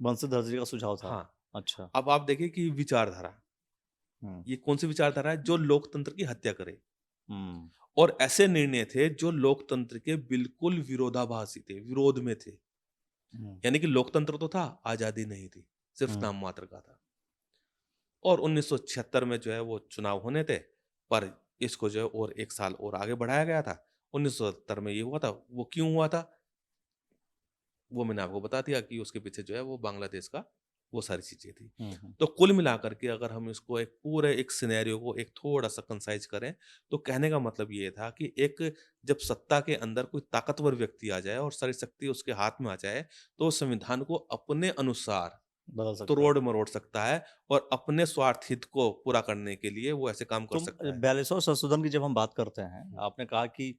बंसीधर जी का सुझाव था। हाँ, अच्छा। अब आप देखिए कि विचारधारा, ये कौन सी विचारधारा है? जो लोकतंत्र की हत्या करे। और ऐसे निर्णय थे जो लोकतंत्र के बिल्कुल विरोधाभासी थे, विरोध में थे। यानी कि लोकतंत्र तो था, आजादी नहीं थी, सिर्फ नाम मात्र का था। और 1976 में जो है वो चुनाव होने थे, पर इसको जो है और 1 साल और आगे बढ़ाया गया था। 1970 में ये हुआ था। वो क्यों हुआ था वो मैंने आपको बता दिया कि उसके पीछे जो है वो बांग्लादेश का वो सारी चीजें थी। तो कुल मिलाकर के अगर हम इसको एक पूरे एक सिनेरियो को एक थोड़ा सा कंसाइज करें, तो कहने का मतलब ये था कि एक जब सत्ता के अंदर कोई ताकतवर व्यक्ति आ जाए और सारी शक्ति उसके हाथ में आ जाए, तो संविधान को अपने अनुसार तोड़ मरोड़ सकता है और अपने स्वार्थ हित को पूरा करने के लिए वो ऐसे काम कर सकता है। 42वां संशोधन की जब हम बात करते हैं, आपने कहा कि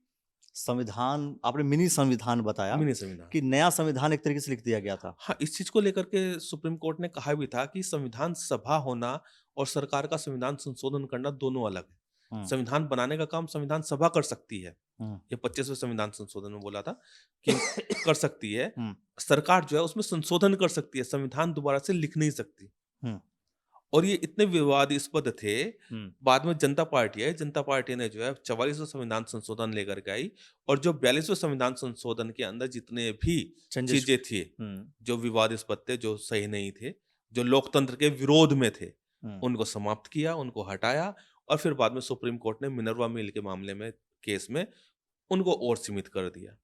संविधान, आपने मिनी संविधान बताया, मिनी संविधान कि नया संविधान एक तरीके से लिख दिया गया था। हाँ, इस चीज को लेकर के सुप्रीम कोर्ट ने कहा भी था कि संविधान सभा होना और सरकार का संविधान संशोधन करना दोनों अलग है। संविधान बनाने का काम संविधान सभा कर सकती है, ये 25वें संविधान संशोधन में बोला था कि कर सकती है। सरकार जो है उसमें संशोधन कर सकती है, संविधान दोबारा से लिख नहीं सकती। और ये इतने विवादास्पद थे। बाद में जनता पार्टी है, जनता पार्टी ने जो है 44वां संविधान संशोधन लेकर के आई, और जो 42वें संविधान संशोधन के अंदर जितने भी चीजें थी जो विवादास्पद थे, जो सही नहीं थे, जो लोकतंत्र के विरोध में थे, उनको समाप्त किया, उनको हटाया। और फिर बाद में सुप्रीम कोर्ट ने मिनर्वा मिल के मामले में, केस में, उनको और सीमित कर दिया।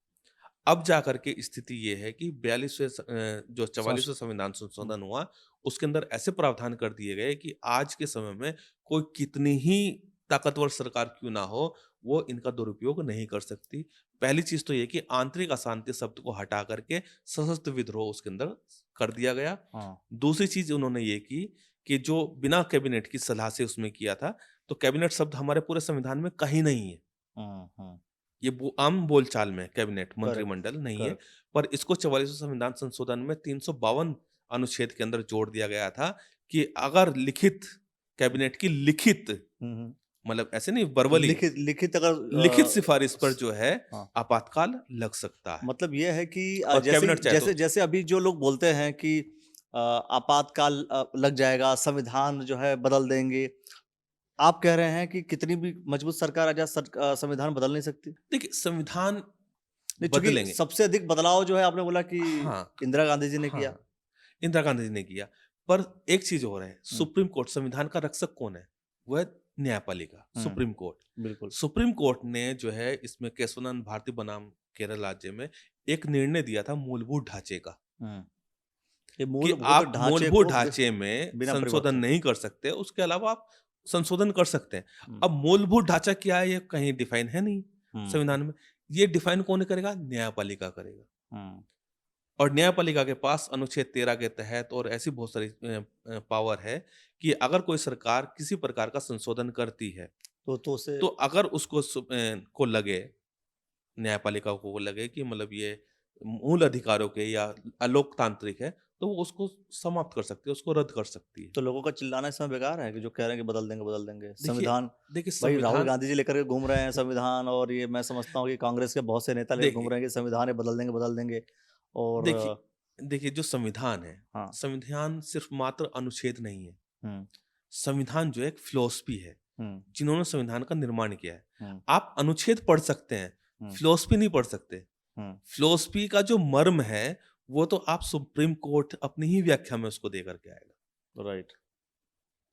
अब जाकर के स्थिति ये है कि 44वें संविधान संशोधन हुआ, उसके अंदर ऐसे प्रावधान कर दिए गए कि आज के समय में कोई कितनी ही ताकतवर सरकार क्यों ना हो, वो इनका दुरुपयोग नहीं कर सकती। पहली चीज तो ये कि आंतरिक अशांति शब्द को हटा करके सशस्त्र विद्रोह उसके अंदर कर दिया गया। दूसरी चीज उन्होंने ये की कि जो बिना कैबिनेट की सलाह से उसमें किया था, तो कैबिनेट शब्द हमारे पूरे संविधान में कहीं नहीं है। ये आम बोलचाल में कैबिनेट, मंत्रिमंडल नहीं है, पर इसको 44वें संविधान संशोधन में 352 अनुच्छेद के अंदर जोड़ दिया गया था कि अगर लिखित कैबिनेट की लिखित, मतलब ऐसे नहीं वर्बली, लिखित सिफारिश पर जो है आपातकाल लग सकता है। मतलब ये है कि जैसे अभी जो लोग बोलते हैं कि आपातकाल लग जाएगा, संविधान जो है बदल देंगे, आप कह रहे हैं कि कितनी भी मजबूत सरकार आ जाए, संविधान बदल नहीं सकती। देखिए, संविधान बदलेंगे। सबसे अधिक बदलाव जो है आपने बोला कि इंदिरा गांधी जी ने किया। इंदिरा गांधी जी ने किया, पर एक चीज हो रहा है, सुप्रीम कोर्ट संविधान का रक्षक कौन है? वो है न्यायपालिका, सुप्रीम कोर्ट। बिल्कुल। सुप्रीम कोर्ट ने जो है इसमें केशवानंद भारती बनाम केरल राज्य में एक निर्णय दिया था मूलभूत ढांचे का, कि आप मूलभूत ढांचे में संशोधन नहीं कर सकते, उसके अलावा आप संशोधन कर सकते हैं। अब मूलभूत ढांचा क्या है ये कहीं डिफाइन है नहीं संविधान में। ये डिफाइन कौन करेगा? न्यायपालिका करेगा। और न्यायपालिका के पास अनुच्छेद 13 के तहत और ऐसी बहुत सारी पावर है कि अगर कोई सरकार किसी प्रकार का संशोधन करती है, तो उसे तो अगर उसको को लगे, न्यायपालिका को लगे कि मतलब ये मूल अधिकारों के या अलोकतांत्रिक है, तो वो उसको समाप्त कर सकती है, उसको रद्द कर सकती है। तो लोगों का चिल्लाना इसमें बेकार है कि जो कह रहे हैं कि बदल देंगे देखिए संविधान। देखिए भाई राहुल संविधान गांधी जी लेकर के घूम रहे हैं संविधान, और ये मैं समझता हूँ कि कांग्रेस के बहुत से नेता लेकर घूम देखिए रहे हैं कि संविधान है बदल देंगे। और देखिए जो संविधान है, हाँ। संविधान सिर्फ मात्र अनुच्छेद नहीं है। हम्म संविधान जो है एक फिलॉसफी है, हम्म जिन्होंने संविधान का निर्माण किया है। हम्म आप अनुच्छेद पढ़ सकते हैं, हम्म फिलॉसफी नहीं पढ़ सकते। हम्म फिलॉसफी का जो मर्म है वो तो आप सुप्रीम कोर्ट अपनी ही व्याख्या में उसको दे करके आएगा। राइट।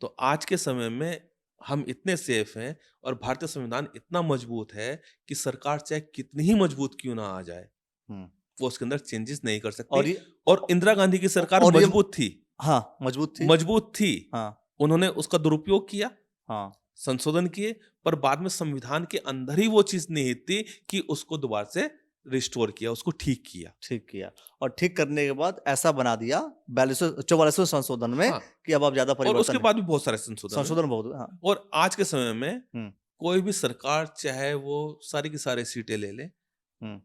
तो आज के समय में हम इतने सेफ हैं और भारतीय संविधान इतना मजबूत है कि सरकार चाहे कितनी ही मजबूत क्यों ना आ जाए, हम्म वो उसके अंदर चेंजेस नहीं कर और सकती। ये और इंदिरा गांधी की सरकार और ये मजबूत थी, हाँ मजबूत थी। मजबूत थी। हाँ उन्होंने उसका दुरुपयोग किया, हाँ संशोधन किए, पर बाद में संविधान के अंदर ही वो चीज निहित थी कि उसको दोबारा से रिस्टोर किया, उसको ठीक किया। ठीक किया, और ठीक करने के बाद ऐसा बना दिया 44वें संशोधन में हाँ, कि अब आप ज्यादा और परिवर्तन उसके बाद भी बहुत सारे संशोधन हुए। संशोधन बहुत हुए, हाँ। और आज के समय में हम्म कोई भी सरकार चाहे वो सारी की सारी सीटें ले ले, हम्म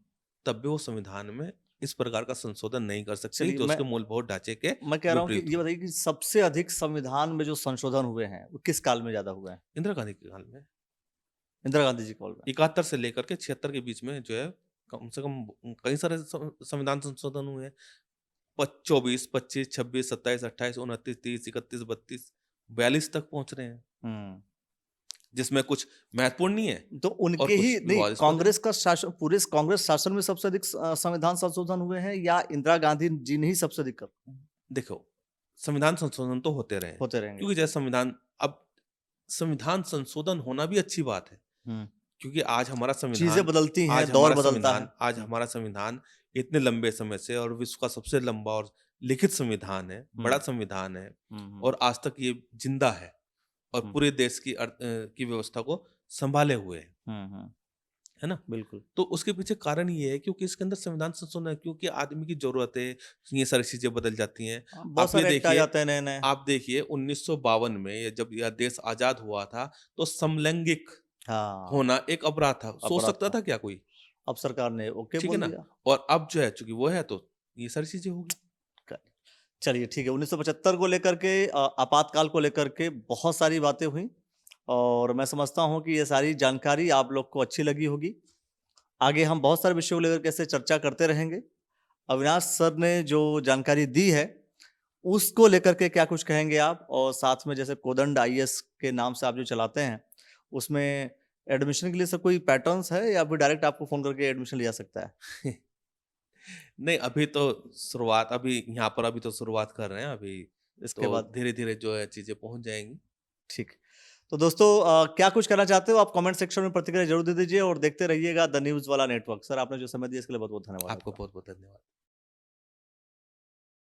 तब भी वो संविधान में इस प्रकार का संशोधन नहीं कर सकती चलिए, जो उसके मूलभूत ढांचे के मैं कह रहा हूँ कि विपरीत ये हो। बताइए कि सबसे अधिक संविधान में जो संशोधन हुए हैं वो किस काल में ज्यादा हुए हैं? इंदिरा गांधी के काल में इंदिरा गांधी जी काल में। 71 से लेकर के 76 के बीच में जो है कम से कम कई सारे संविधान संशोधन हुए हैं। 24, 25, 26, 27, 28, 29, 30, 31, 32, 42 तक पहुंच रहे हैं, हम्म जिसमें कुछ महत्वपूर्ण नहीं है तो और उनके कुछ ही नहीं, विवादास्पद कांग्रेस का शासन, पूरे कांग्रेस शासन में सबसे अधिक संविधान संशोधन हुए हैं या इंदिरा गांधी जी ने ही सबसे अधिक है। देखो, संविधान संशोधन तो होते रहे हैं, होते रहेंगे? क्योंकि जैसे अब संविधान संशोधन होना भी अच्छी बात है, हम्म क्योंकि आज हमारा चीजें संविधान बदलती हैं, आज दौर हमारा बदलता संविधान है। आज हमारा संविधान इतने लंबे समय से और विश्व का सबसे लंबा और लिखित संविधान है, बड़ा संविधान है, और आज तक ये जिंदा है और पूरे देश की व्यवस्था को संभाले हुए है ना। बिल्कुल। तो उसके पीछे कारण ये है क्योंकि इसके अंदर संविधान संशोधन है, क्योंकि आदमी की जरूरतें, ये सारी चीजें बदल जाती हैं। बहुत आप ये सारे एक्ट आ देखिए, जाते हैं नए नए। आप देखिए 1952 में जब यह देश आजाद हुआ था तो समलैंगिक हाँ होना एक अपराध था। सोच अपराध सकता था। था क्या कोई? अब सरकार ने ओके ठीक है बोल ना। दिया। और अब जो है चूंकि वो है तो ये सारी चीजें होगी। चलिए ठीक है, 1975 को लेकर के आपातकाल को लेकर के बहुत सारी बातें हुई, और मैं समझता हूँ कि ये सारी जानकारी आप लोग को अच्छी लगी होगी। आगे हम बहुत सारे विषयों को लेकर के ऐसे चर्चा करते रहेंगे। अविनाश सर ने जो जानकारी दी है उसको लेकर के क्या कुछ कहेंगे आप? और साथ में जैसे कोदंड आईएएस के नाम से आप जो चलाते हैं, उसमें एडमिशन के लिए सब कोई पैटर्न्स है या फिर डायरेक्ट आपको फोन करके एडमिशन लिया सकता है? नहीं, अभी तो शुरुआत, अभी यहाँ पर अभी तो शुरुआत कर रहे हैं, अभी इसके तो बाद धीरे धीरे जो है चीजें पहुंच जाएंगी। ठीक। तो दोस्तों क्या कुछ करना चाहते हो आप कमेंट सेक्शन में प्रतिक्रिया जरूर दे दीजिए, और देखते रहिएगा द न्यूज़ वाला नेटवर्क। सर आपने जो समय दिया इसके लिए बहुत बहुत धन्यवाद। आपको बहुत बहुत धन्यवाद।